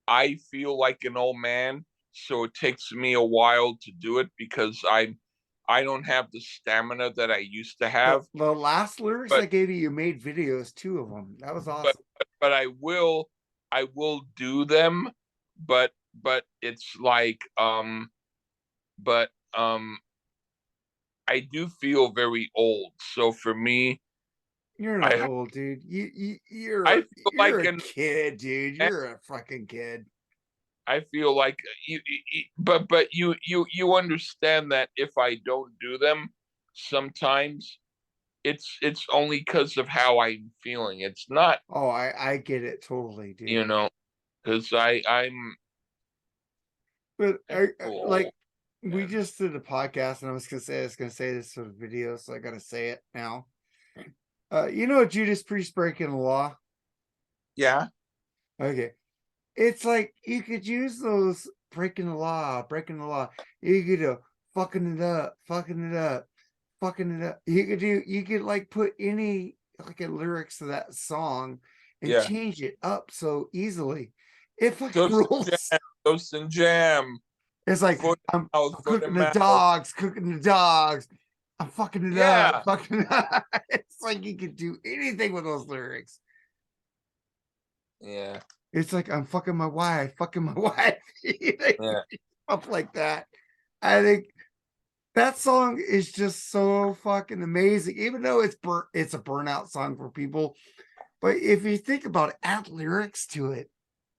I feel like an old man, so it takes me a while to do it because I don't have the stamina that I used to The have. the last lyrics But I gave you, you made videos, two of them. That was but awesome. but I will do them, but it's like but I do feel very old. So for me, You're not I old, dude. I feel You're like a kid, dude. an You're a fucking kid. I feel like but you understand that if I don't do them, sometimes it's only because of how I'm feeling. It's not, Oh, I get it totally, you dude. know, because But I feel like old, we man. just did a podcast, and I was gonna say this for the video, so I gotta say it now. Judas Priest breaking the law. Yeah, Okay, it's like you could use those breaking the law. You could do fucking it up, fucking it up, fucking it up. You could like put any like a lyrics to that song and Yeah. change it up so easily. It fucking Toast rules. and jam, toast and jam, It's like foot I'm, mouth, I'm foot cooking and the mouth. dogs, cooking the dogs. I'm fucking it up, Yeah, fucking it up. It's like you can do anything with those lyrics. yeah, It's like I'm fucking my wife, fucking my wife. yeah. Stuff like that. I think that song is just so fucking amazing, even though it's a burnout song for people. But if you think about it, add lyrics to it.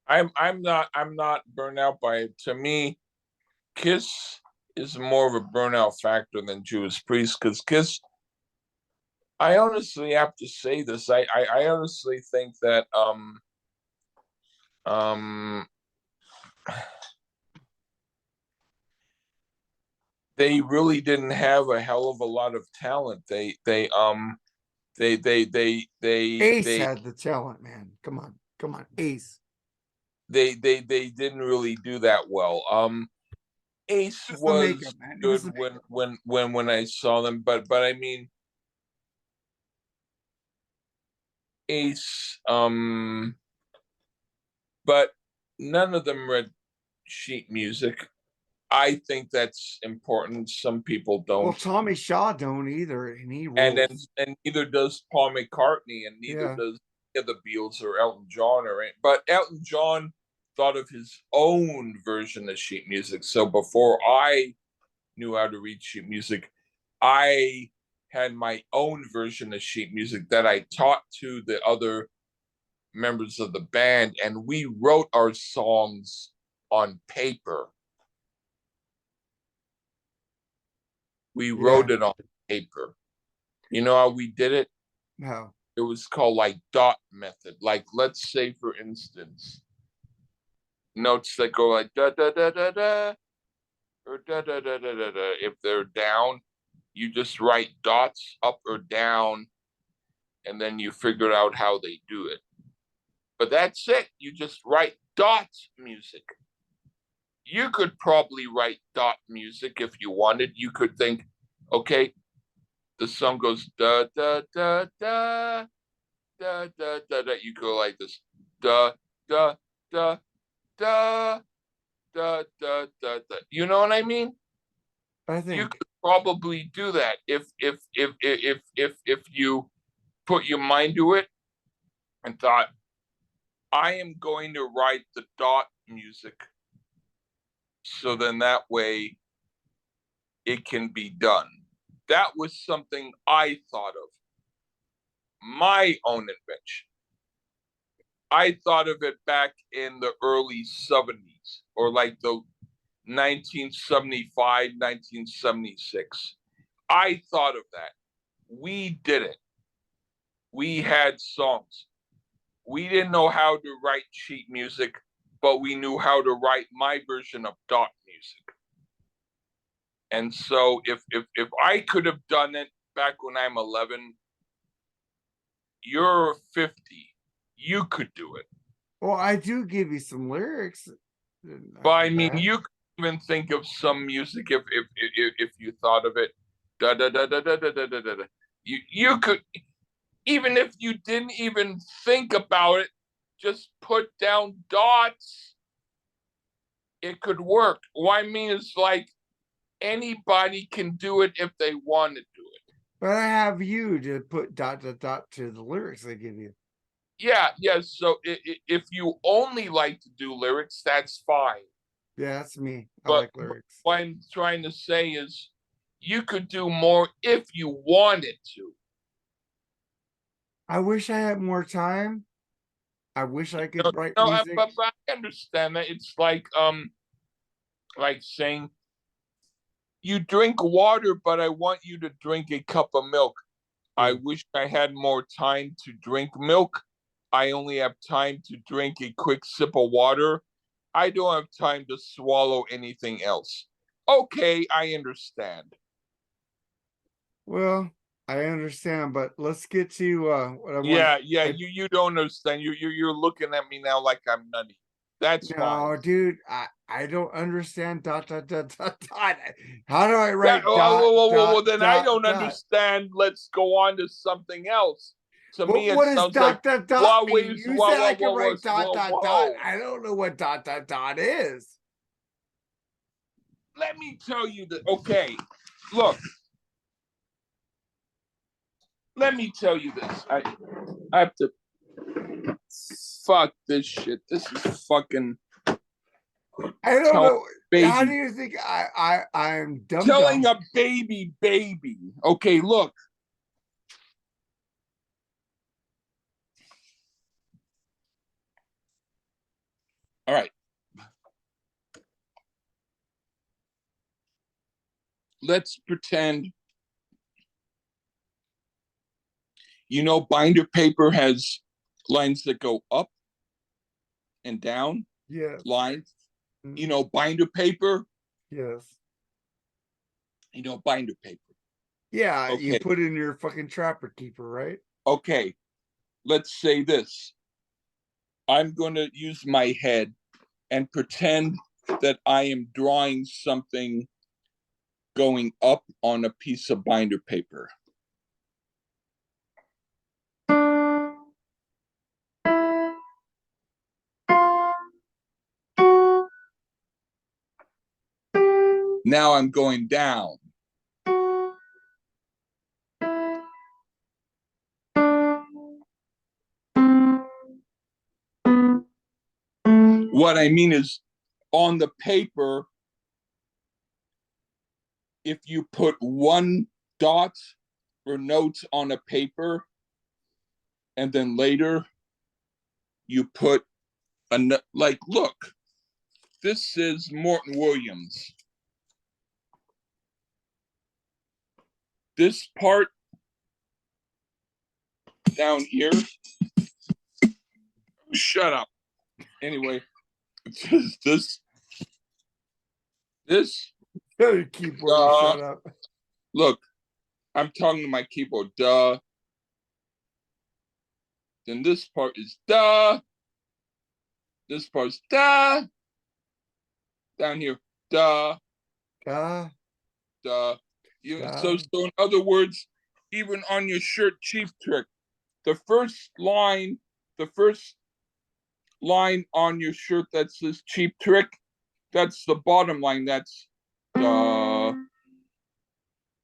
I'm not burned out by it. To me, Kiss is more of a burnout factor than Judas Priest, because Kiss, I honestly have to say this. I honestly think that um they really didn't have a hell of a lot of talent. Ace They had the talent, man. Come on, Ace. they didn't really do that well. Ace Just the was makeup, man. It was good the when I saw them, but I mean Ace, but none of them read sheet music. I think that's important. Some people well, don't, Tommy Shaw don't either, and he rules. and neither does Paul McCartney, and neither Yeah. does the Beatles or Elton John or any. But Elton John thought of his own version of sheet music. So before I knew how to read sheet music, I had my own version of sheet music that I taught to the other members of the band, and we wrote our songs on paper. We Yeah. wrote it on paper. You know how we did it? No. It was called like dot method. Like, let's say, for instance, notes that go like da da da da da or da da da da da da. If they're down, you just write dots up or down, and then you figure out how they do it. But that's it. You just write dot music. You could probably write dot music if you wanted. You could think, okay, the song goes da da da da da da da da. You go like this, da da da da da da da da. You know what I mean? I You think could probably do that if you put your mind to it and thought, I am going to write the dot music, so then that way it can be done. That was something I thought of, my own invention. I thought of it back in the early 70s, or like the 1975, 1976. I thought of that. We did it. We had songs. We didn't know how to write sheet music, but we knew how to write my version of dot music. And so if I could have done it back when I'm 11, you're 50, you could do it. well, I do give you some lyrics. But I mean, Bad. you could even think of some music if you thought of it. Da da da da da da da da da. You could, even if you didn't even think about it, just put down dots. It could work. What I mean is, like, anybody can do it if they want to do it. But I have you to put dot dot dot to the lyrics I give you. Yeah, yeah. So if you only like to do lyrics, that's fine. Yeah, that's me. I But like lyrics. what I'm trying to say is, you could do more if you wanted to. I wish I had more time. I wish I No, could write no, music. but I understand that. It's like saying you drink water, but I want you to drink a cup of milk. I wish I had more time to drink milk. I only have time to drink a quick sip of water. I don't have time to swallow anything else. Okay, I understand. Well, I understand, but let's get to what I want. Yeah, yeah, I, you don't understand. You're looking at me now like I'm nutty. That's fine. no, dude, I don't understand dot dot dot dot dot. How do I That write oh, dot well, dot then I dot don't dot? understand. Let's go on to something else. To But me, it what does sounds like dot mean? waves. You Whoa, said I whoa, can whoa, whoa, write dot whoa, dot. whoa. I don't know what dot is. Let me tell you that. Okay, look. Let me tell you this. I have to. Fuck this shit. This is fucking I don't tell know. How do baby. you think I'm dumb Telling dumb? a baby. Okay, look. All right. Let's pretend. Binder paper has lines that go up and down. Yes. Lines. Binder paper. Yes. Binder paper. Yeah, you Okay. put in your fucking trapper keeper, right? Okay. Let's say this. I'm going to use my head and pretend that I am drawing something going up on a piece of binder paper. Now I'm going down. What I mean is, on the paper, if you put one dot or note on a paper, and then later you put like, look, this is Morton Williams. This part down here, shut up. Anyway, this Your keyboard, shut up. look, I'm talking to my keyboard, duh. Then this part is duh. This part's duh. Down here, duh, Duh. duh. So in other words, even on your shirt, Cheap Trick, the first line on your shirt that says Cheap Trick, that's the bottom line. That's duh.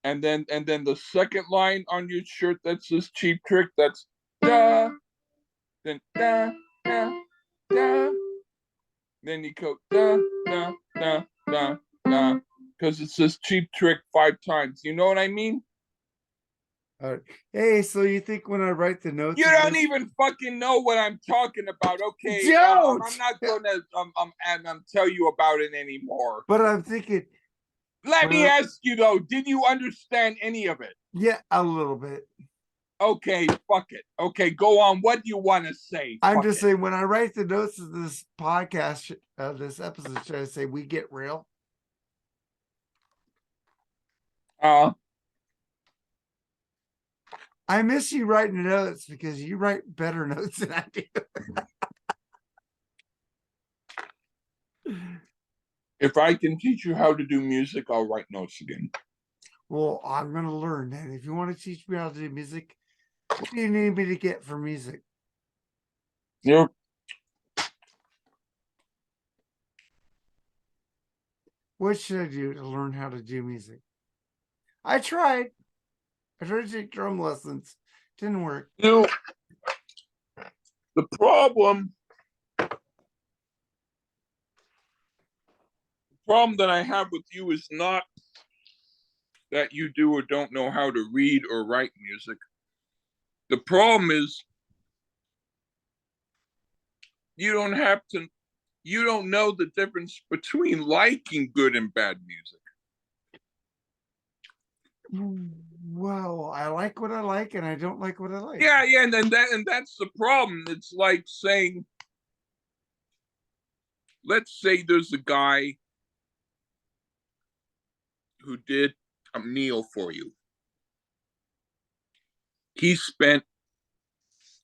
And then the second line on your shirt that says Cheap Trick, that's duh. Then duh, duh, duh. Then you go duh, duh, duh, duh, duh, because it says Cheap Trick 5 times. You know what I mean? Hey, so you think when I write the notes, You don't even fucking know what I'm talking about. Okay, don't. I'm not gonna tell you about it anymore. But I'm thinking. Let me ask you though, did you understand any of it? Yeah, a little bit. Okay, fuck it. Okay, go on. What do you want to say? I'm just saying, when I write the notes of this podcast, this episode, should I say we get real? I miss you writing notes because you write better notes than I do. If I can teach you how to do music, I'll write notes again. Well, I'm going to learn that. If you want to teach me how to do music, what do you need me to get for music? Yep. What should I do to learn how to do music? I tried to take drum lessons. Didn't work. The problem that I have with you is not that you do or don't know how to read or write music. The problem is you don't know the difference between liking good and bad music. Well, I like what I like and I don't like what I like. Yeah, and that's the problem. It's like saying, let's say there's a guy who did a meal for you. He spent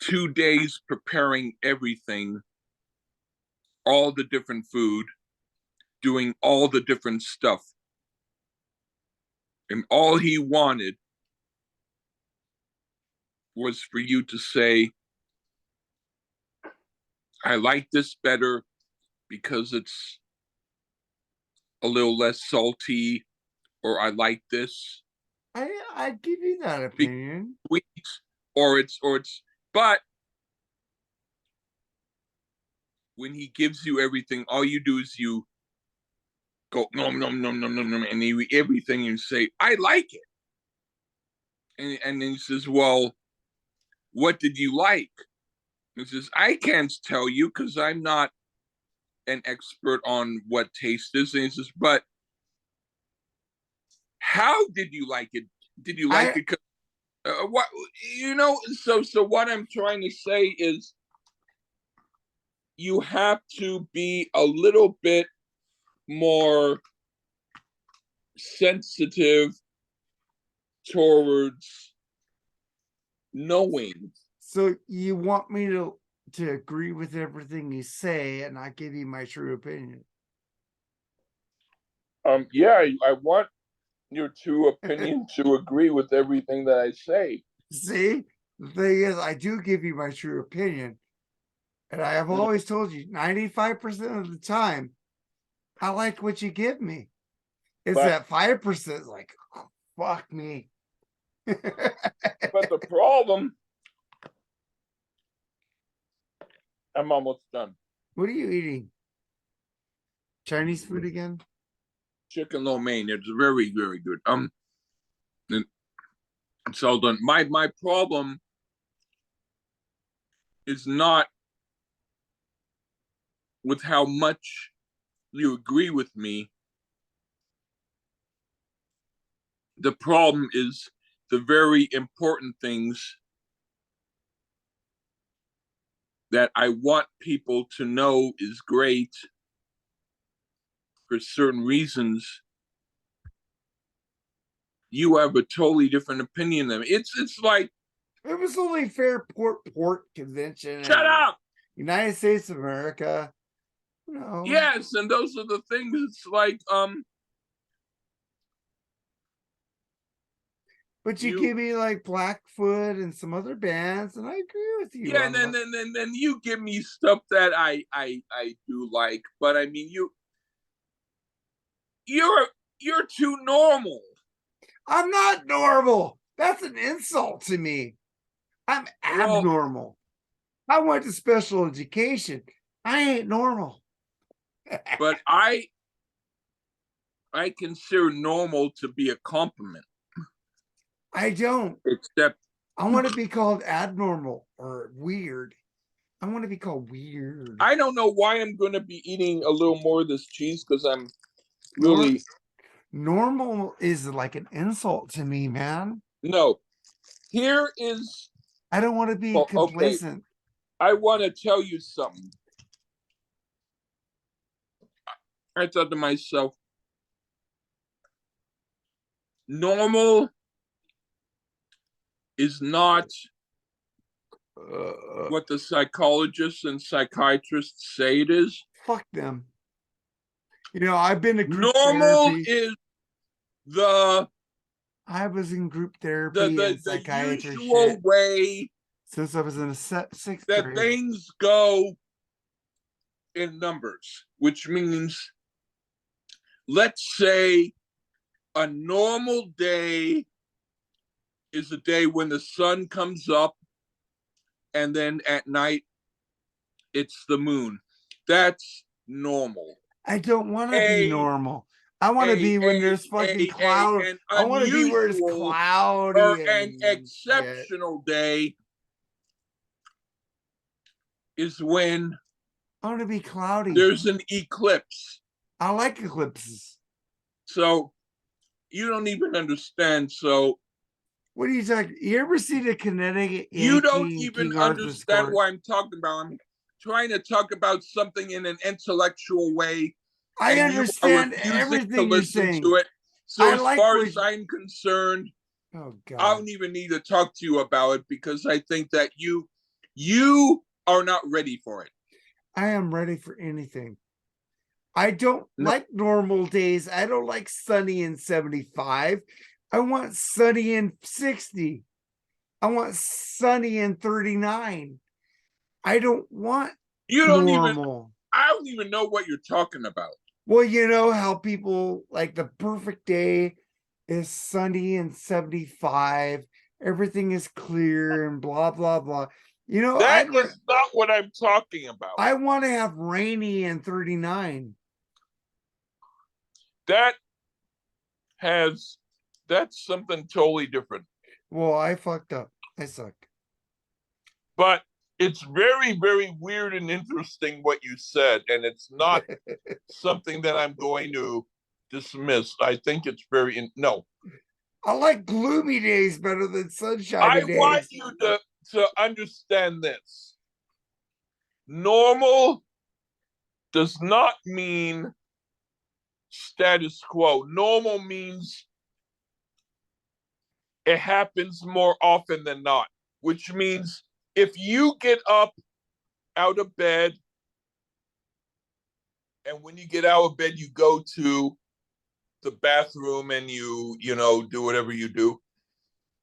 2 days preparing everything, all the different food, doing all the different stuff. And all he wanted was for you to say, I like this better because it's a little less salty, or I like this I give you that opinion. sweet, or it's but when he gives you everything, all you do is you go nom nom nom nom nom nom, and you eat everything and say, I like it. And then he says, well, what did you like? He says, I can't tell you because I'm not an expert on what taste is. And he says, but how did you like it? Did you like it? What So what I'm trying to say is, you have to be a little bit more sensitive towards knowing. So you want me to agree with everything you say and not give you my true opinion? Yeah, I want your true opinion to agree with everything that I say. See, the thing is, I do give you my true opinion. And I have always told you 95% of the time, I like what you give me. It's But- that 5% like, oh, fuck me. But the problem, I'm almost done. What are you eating? Chinese food again? Chicken lo mein, it's very, very good. It's all done. My problem is not with how much you agree with me. The problem is the very important things that I want people to know is great for certain reasons. You have a totally different opinion than me. It's like, It was only fair port convention. shut up. United States of America. No. Yes, and those are the things. It's like, But you give me like Blackfoot and some other bands, and I agree with you. Yeah, and then you give me stuff that I do like, but I mean you're too normal. I'm not normal. That's an insult to me. I'm abnormal. I went to special education. I ain't normal. But I consider normal to be a compliment. I don't. Except I want to be called abnormal or weird. I want to be called weird. I don't know why I'm going to be eating a little more of this cheese because I'm really normal is like an insult to me, man. No. Here is I don't want to be complacent. Okay. I want to tell you something. I thought to myself, normal is not what the psychologists and psychiatrists say it is. Fuck them. You know, I've been to group normal therapy. Is I was in group therapy and psychiatry usual shit way since I was in a sixth that grade. Things go in numbers, which means, let's say a normal day is a day when the sun comes up and then at night it's the moon. That's normal. I don't want to be normal. I want to be when there's fucking cloud. I want to be where it's cloudy. Or an exceptional day is when I want to be cloudy. There's an eclipse. I like eclipses. So you don't even understand. So what are you talking? You ever see the Connecticut? You don't even understand what I'm talking about. I'm trying to talk about something in an intellectual way. I understand everything you're saying. To it. So as far as I'm concerned, oh God, I don't even need to talk to you about it because I think that you are not ready for it. I am ready for anything. I don't like normal days. I don't like sunny in 75. I want sunny in 60. I want sunny and 39. I don't want You don't even, normal. I don't even know what you're talking about. Well, you know how people like the perfect day is sunny and 75. Everything is clear and blah blah blah. You know, That is not what I'm talking about. I want to have rainy and 39. That's something totally different. Well, I fucked up. I suck. But it's very, very weird and interesting what you said, and it's not something that I'm going to dismiss. I think it's no. I like gloomy days better than I sunshiny days. want you to understand this. Normal does not mean status quo. Normal means it happens more often than not, which means if you get up out of bed, and when you get out of bed, you go to the bathroom and you do whatever you do.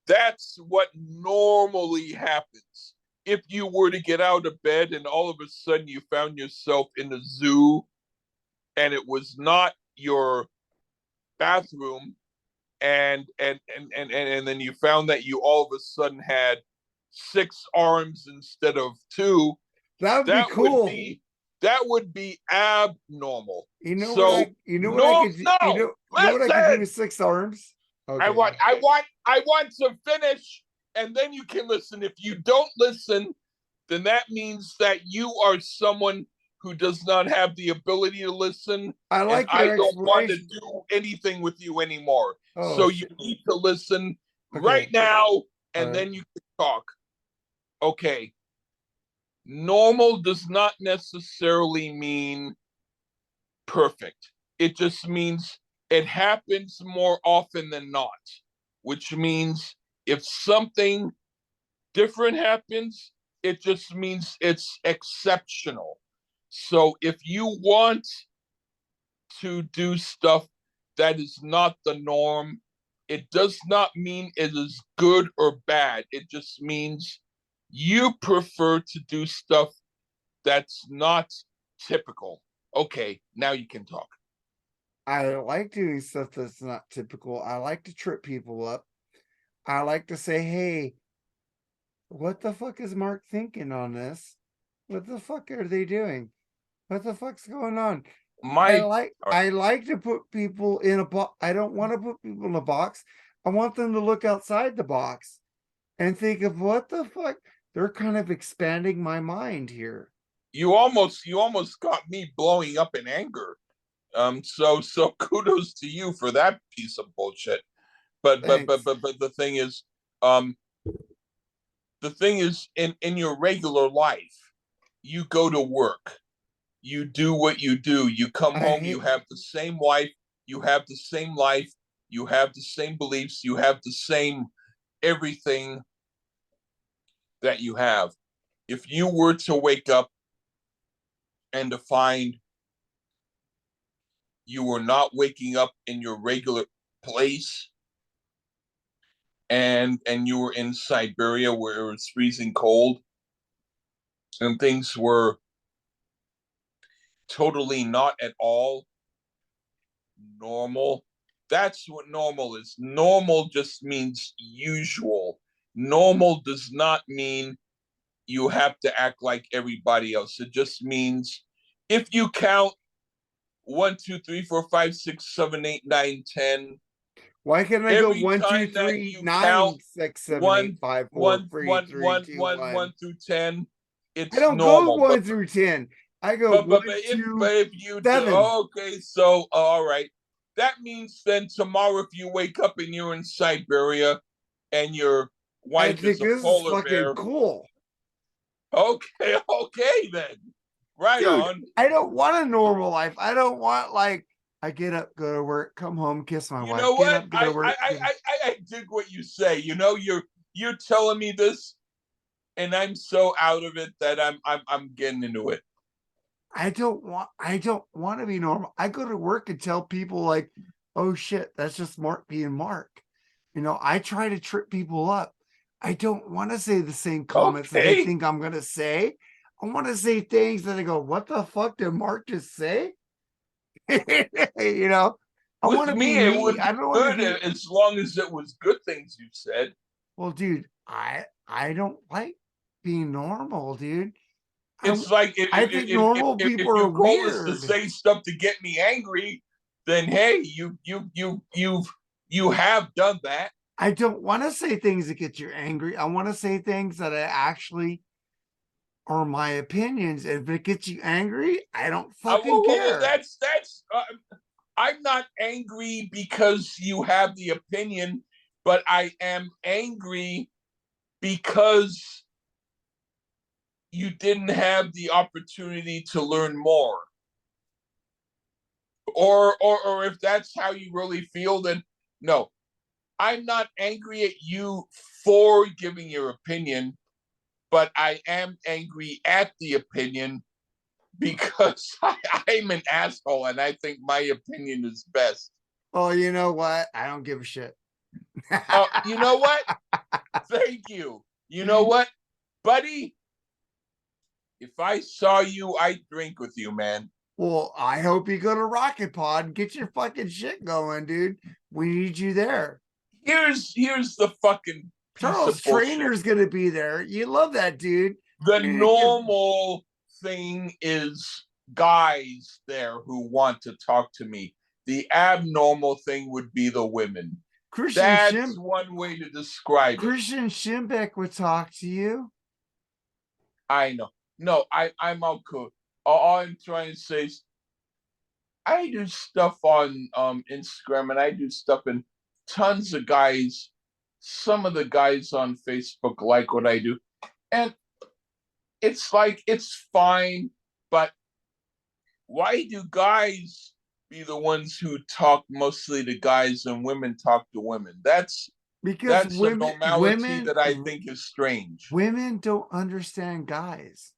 That's what normally happens. If you were to get out of bed and all of a sudden you found yourself in the zoo and it was not your bathroom, and then you found that you all of a sudden had 6 arms instead of 2, That would be cool. That would be abnormal. You know so, what I could do? No, You know what I could do with 6 arms? Okay. I want to finish, and then you can listen. If you don't listen, then that means that you are someone who does not have the ability to listen. I like your I don't want to do anything with you anymore. So you need to listen right now, and then you can talk. Okay. Normal does not necessarily mean perfect. It just means it happens more often than not, which means if something different happens, it just means it's exceptional. So if you want to do stuff that is not the norm, it does not mean it is good or bad. It just means you prefer to do stuff that's not typical. Okay, now you can talk. I like doing stuff that's not typical. I like to trip people up. I like to say, hey, what the fuck is Mark thinking on this? What the fuck are they doing? What the fuck's going on? I like to put people in a box. I don't want to put people in a box. I want them to look outside the box and think of what the fuck. They're kind of expanding my mind here. You almost got me blowing up in anger. So kudos to you for that piece of bullshit. But the thing is, in your regular life, you go to work, you do what you do, you come home, you have the same wife, you have the same life, you have the same beliefs, you have the same everything that you have. If you were to wake up and to find you were not waking up in your regular place, and you were in Siberia where it was freezing cold and things were totally not at all normal, that's what normal is. Normal just means usual. Normal does not mean you have to act like everybody else. It just means if you count 1, 2, 3, 4, 5, 6, 7, 8, 9, 10. Why can't I go 1, 2, 3, 9, 6, 7, 8, 5, 4, 3, 2, 1 through 10? It's I don't normal, go 1 through 10. I go but 1, 2, if you 7. Okay, so all right. That means then tomorrow, if you wake up and you're in Siberia and your wife is a polar bear, cool. Okay, then. Right. Dude, on. I don't want a normal life. I don't want I get up, go to work, come home, kiss my wife. You know what? Get up, go to work. I dig what you say. You're telling me this, and I'm so out of it that I'm getting into it. I don't want to be normal. I go to work and tell people oh shit, that's just Mark being Mark. I try to trip people up. I don't want to say the same comments that they Okay. think I'm gonna say. I want to say things that I go, what the fuck did Mark just say? You know, I With want to be me, it would me. be I don't want to good be. as long as it was good things you said. Well, dude, I don't like being normal, dude. It's like I think normal people if are your goal is to weird. say stuff to get me angry, then hey, you have done that. I don't want to say things that get you angry. I want to say things that I actually are my opinions. If it gets you angry, I don't fucking care. That's. I'm not angry because you have the opinion, but I am angry because you didn't have the opportunity to learn more. Or if that's how you really feel, then no. I'm not angry at you for giving your opinion, but I am angry at the opinion because I'm an asshole and I think my opinion is best. Oh, you know what? I don't give a shit. You know what? Thank you. You know what, buddy? If I saw you, I'd drink with you, man. Well, I hope you go to Rocket Pod and get your fucking shit going, dude. We need you there. Here's the fucking piece Charles of bullshit. Trainer's gonna be there. You love that dude. The normal thing is guys there who want to talk to me. The abnormal thing would be the women. That's one way to describe it. Christian Schimbeck would talk to you. I know. No, I'm okay. All I'm trying to say is I do stuff on Instagram and I do stuff and tons of guys, some of the guys on Facebook like what I do. And it's like it's fine, but why do guys be the ones who talk mostly to guys and women talk to women? That's Women, a normality that I think is strange. Women don't understand guys.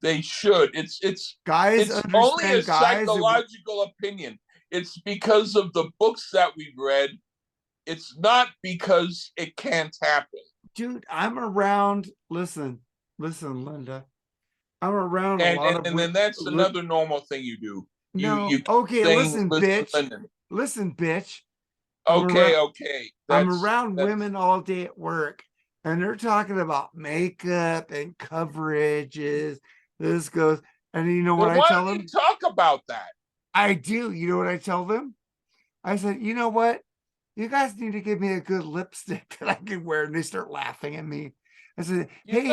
They should. It's guys. It's only a psychological opinion. It's because of the books that we've read. It's not because it can't happen. Dude, I'm around. Listen, Linda. I'm around and, a lot of. And then that's another normal thing you do. Okay, listen, bitch. Listen, bitch. Okay. I'm around women all day at work, and they're talking about makeup and coverages. This goes, and you know what I tell them? Talk about that. I do. You know what I tell them? I said, you know what? You guys need to give me a good lipstick that I can wear. And they start laughing at me. I said, hey,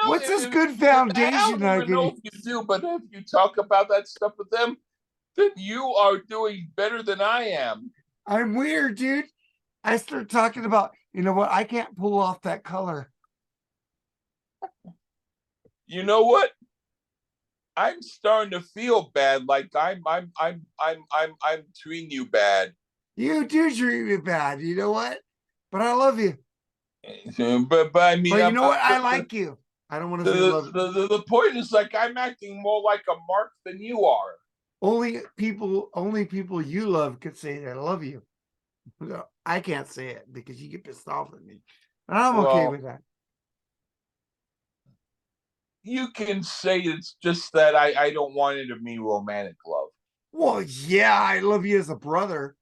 what's this good foundation? I don't even know if you do, but if you talk about that stuff with them, then you are doing better than I am. I'm weird, dude. I start talking about, you know what? I can't pull off that color. You know what? I'm starting to feel bad. Like I'm treating you bad. You do treat me bad. You know what? But I love you. But I mean, but you know what? I like you. I don't want to say love. The point is, like, I'm acting more like a Mark than you are. Only people you love could say that I love you. No, I can't say it because you get pissed off at me. But I'm okay with that. You can say it's just that I don't want it to be romantic love. Well, yeah, I love you as a brother.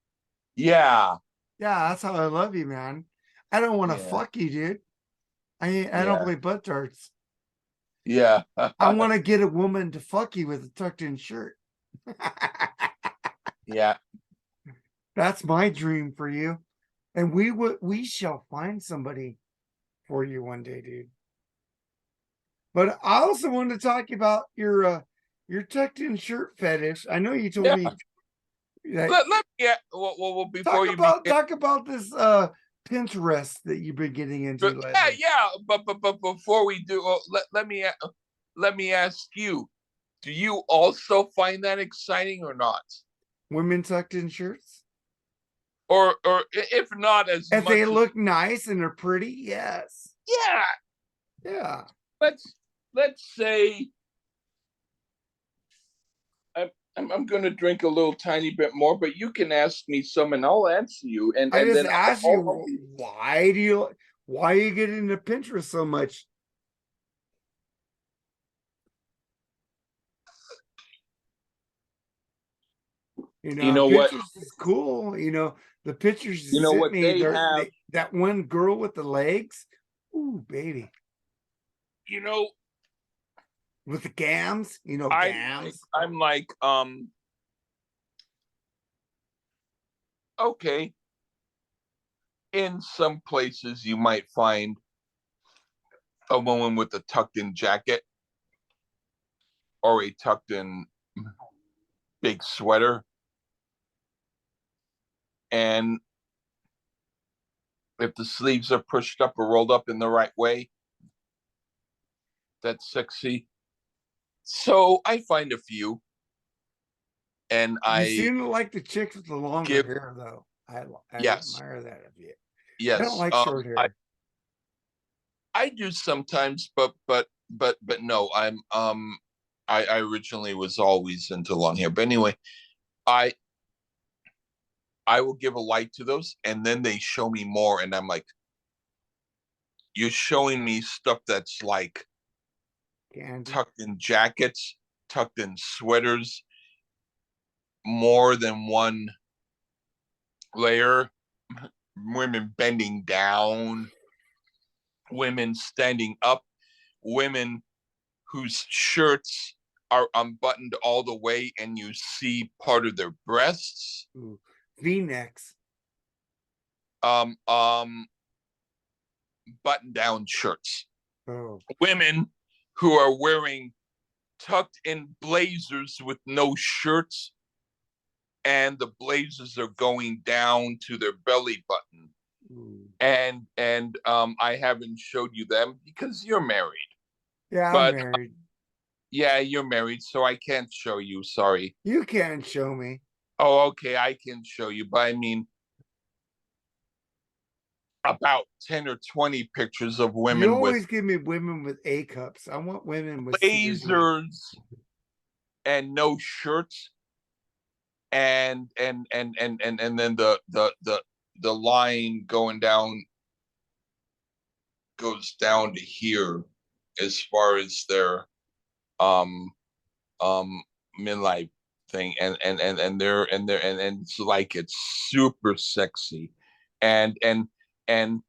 Yeah. Yeah, that's how I love you, man. I don't want to fuck you, dude. I don't play butt darts. Yeah. I want to get a woman to fuck you with a tucked in shirt. Yeah. That's my dream for you. And we shall find somebody for you one day, dude. But I also wanted to talk about your tucked in shirt fetish. I know you told me that, let me well before talk about this Pinterest that you've been getting into lately. But before we do, let me ask you, do you also find that exciting or not? Women tucked in shirts? Or if not, as if they look nice and they're pretty, yes. Yeah. Let's say I'm going to drink a little tiny bit more, but you can ask me some and I'll answer you. And I just then ask you, Why are you getting into Pinterest so much? You know what? Pinterest is cool. The pictures you You know sent what me, they have. that one girl with the legs. Ooh, baby. You know, With the gams, gams. I'm like, okay. In some places, you might find a woman with a tucked-in jacket or a tucked-in big sweater, and if the sleeves are pushed up or rolled up in the right way, that's sexy. So I find a few, and You I seem to like the chicks with the longer give hair, though. I yes, admire that of you. I don't yes. like short hair. I do sometimes, but no, I originally was always into long hair. But anyway, I I will give a like to those, and then they show me more, and I'm like, you're showing me stuff that's like Candy. tucked in jackets, tucked in sweaters, more than one layer, women bending down, women standing up, women whose shirts are unbuttoned all the way and you see part of their breasts. Ooh. V-necks. Um, um, button down shirts. Oh. Women who are wearing tucked in blazers with no shirts, and the blazers are going down to their belly button. Ooh. And I haven't showed you them because you're married. Yeah, I'm But married. yeah, you're married, so I can't show you. Sorry. You can't show me. Oh, okay, I can show you, but I mean about 10 or 20 pictures of You women with always give me women with A cups. I want women with C or D. lasers and no shirts, and then the line goes down to here as far as their um um midlife thing, and it's like it's super sexy, and and and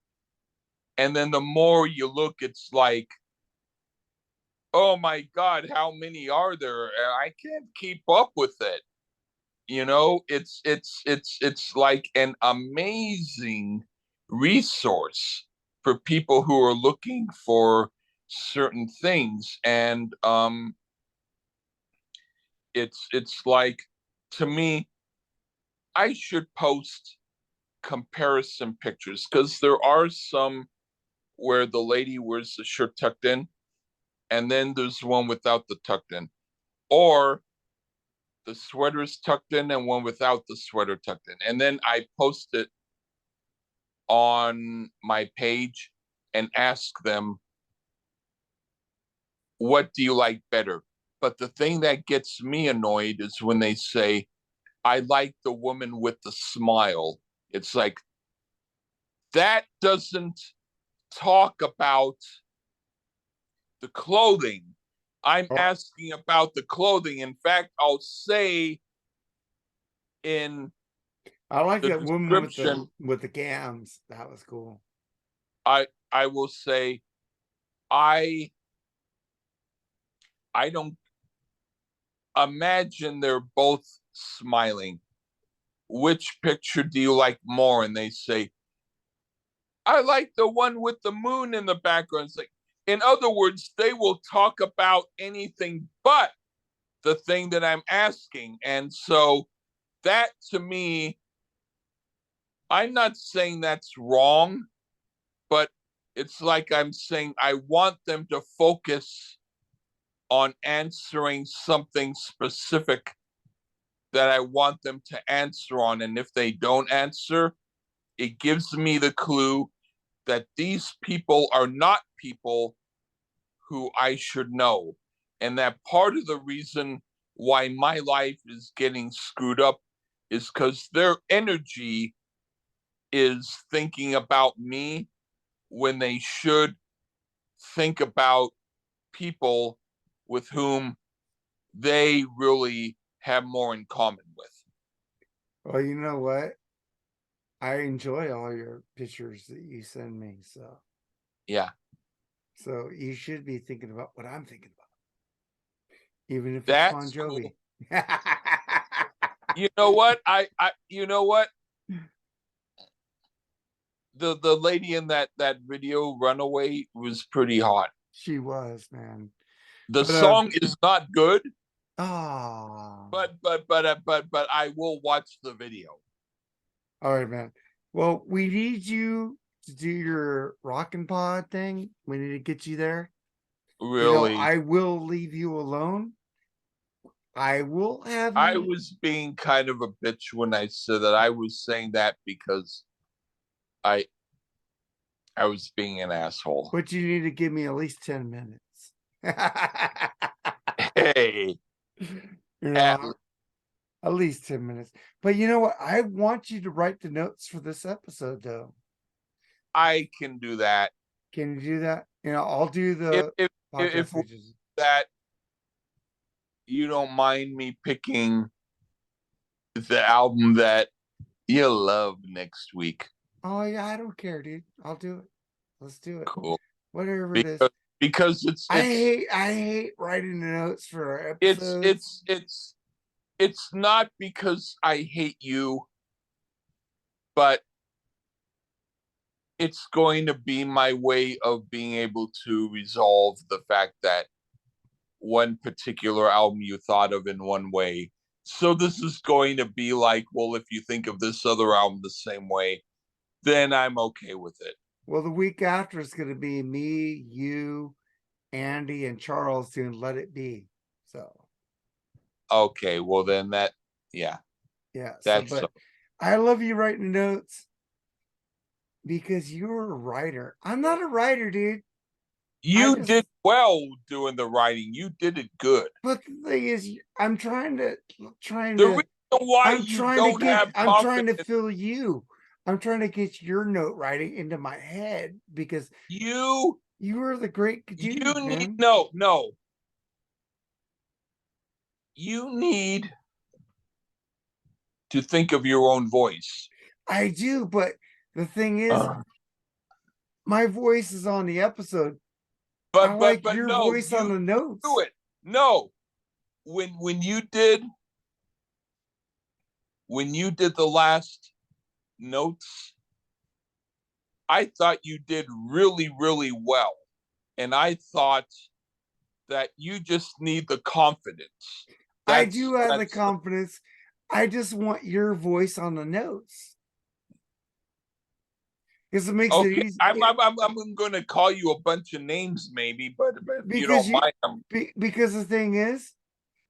then the more you look, it's like, oh my god, how many are there? I can't keep up with it. It's like an amazing resource for people who are looking for certain things. And it's like, to me, I should post comparison pictures, because there are some where the lady wears the shirt tucked in, and then there's one without the tucked in, or the sweater is tucked in and one without the sweater tucked in, and then I post it on my page and ask them, what do you like better? But the thing that gets me annoyed is when they say, I like the woman with the smile. It's like, that doesn't talk about the clothing. I'm Oh, asking about the clothing. In fact, I'll say in I like the that woman description, with the gams. That was cool. I will say, I I don't imagine they're both smiling. Which picture do you like more? And they say, I like the one with the moon in the background. It's like, in other words, they will talk about anything but the thing that I'm asking. And so that, to me, I'm not saying that's wrong, but it's like I'm saying I want them to focus on answering something specific that I want them to answer on. And if they don't answer, it gives me the clue that these people are not people who I should know. And that part of the reason why my life is getting screwed up is because their energy is thinking about me when they should think about people with whom they really have more in common with. Well, you know what? I enjoy all your pictures that you send me. Yeah, So you should be thinking about what I'm thinking about, even if it's Bon that's Jovi. cool. You know what? You know what? The lady in that video, Runaway, was pretty hot. She was, man. The But, song is not good, oh, but I will watch the video. all right, man. Well, we need you to do your rockin' pod thing. We need to get you there. Really, I will leave you alone. I will have I you. was being kind of a bitch when I said that. I was saying that because I was being an asshole. But you need to give me at least 10 minutes. Hey, You at know, at least 10 minutes. But you know what? I want you to write the notes for this episode, though. I can do that. Can you do that? I'll do If the if podcast if pages. that you don't mind me picking the album that you love next week. Oh yeah, I don't care, dude. I'll do it. Let's do it. Cool. Whatever it is. Because I hate writing the notes for our episodes. it's not because I hate you, but it's going to be my way of being able to resolve the fact that one particular album you thought of in one way. So this is going to be like, well, if you think of this other album the same way, then I'm okay with it. Well, the week after it's going to be me, you, Andy, and Charles doing Let It Be. So. Okay, well then yeah. But I love you writing notes because you're a writer. I'm not a writer, dude. You did well doing the writing. You did it good. But the thing is, I'm trying to fill you. I'm trying to get your note writing into my head because you are the great dude, man. No. You need to think of your own voice. I do, but the thing is, my voice is on the episode. But your voice on the notes. Do it. No. When you did the last notes, I thought you did really, really well. And I thought that you just need the confidence. I do have the confidence. I just want your voice on the notes. Because it makes it easy. I'm going to call you a bunch of names, maybe, but you don't mind them. Because the thing is,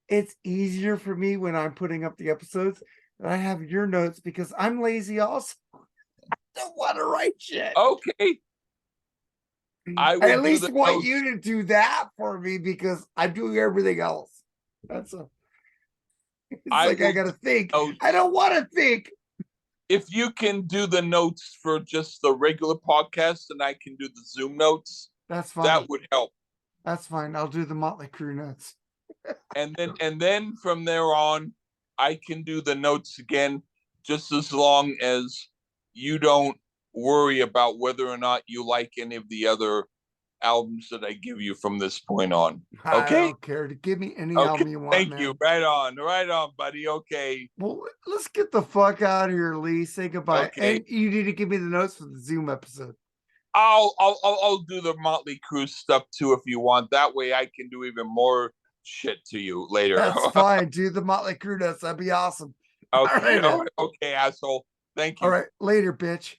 it's easier for me when I'm putting up the episodes that I have your notes because I'm lazy also. I don't want to write shit. Okay. I at least want you to do that for me because I'm doing everything else. That's I got to think. I don't want to think. If you can do the notes for just the regular podcast and I can do the Zoom notes, that's fine. That would help. That's fine. I'll do the Motley Crue notes. and then from there on, I can do the notes again, just as long as you don't worry about whether or not you like any of the other albums that I give you from this point on. Okay? I don't care. To give me any album you want. Thank you. Right on, buddy. Okay. Well, let's get the fuck out of here, Lee. Say goodbye. Okay. And you need to give me the notes for the Zoom episode. I'll do the Motley Crue stuff too if you want. That way I can do even more shit to you later. That's fine. Do the Motley Crue notes. That'd be awesome. Okay, okay, asshole. Thank you. All right, later, bitch.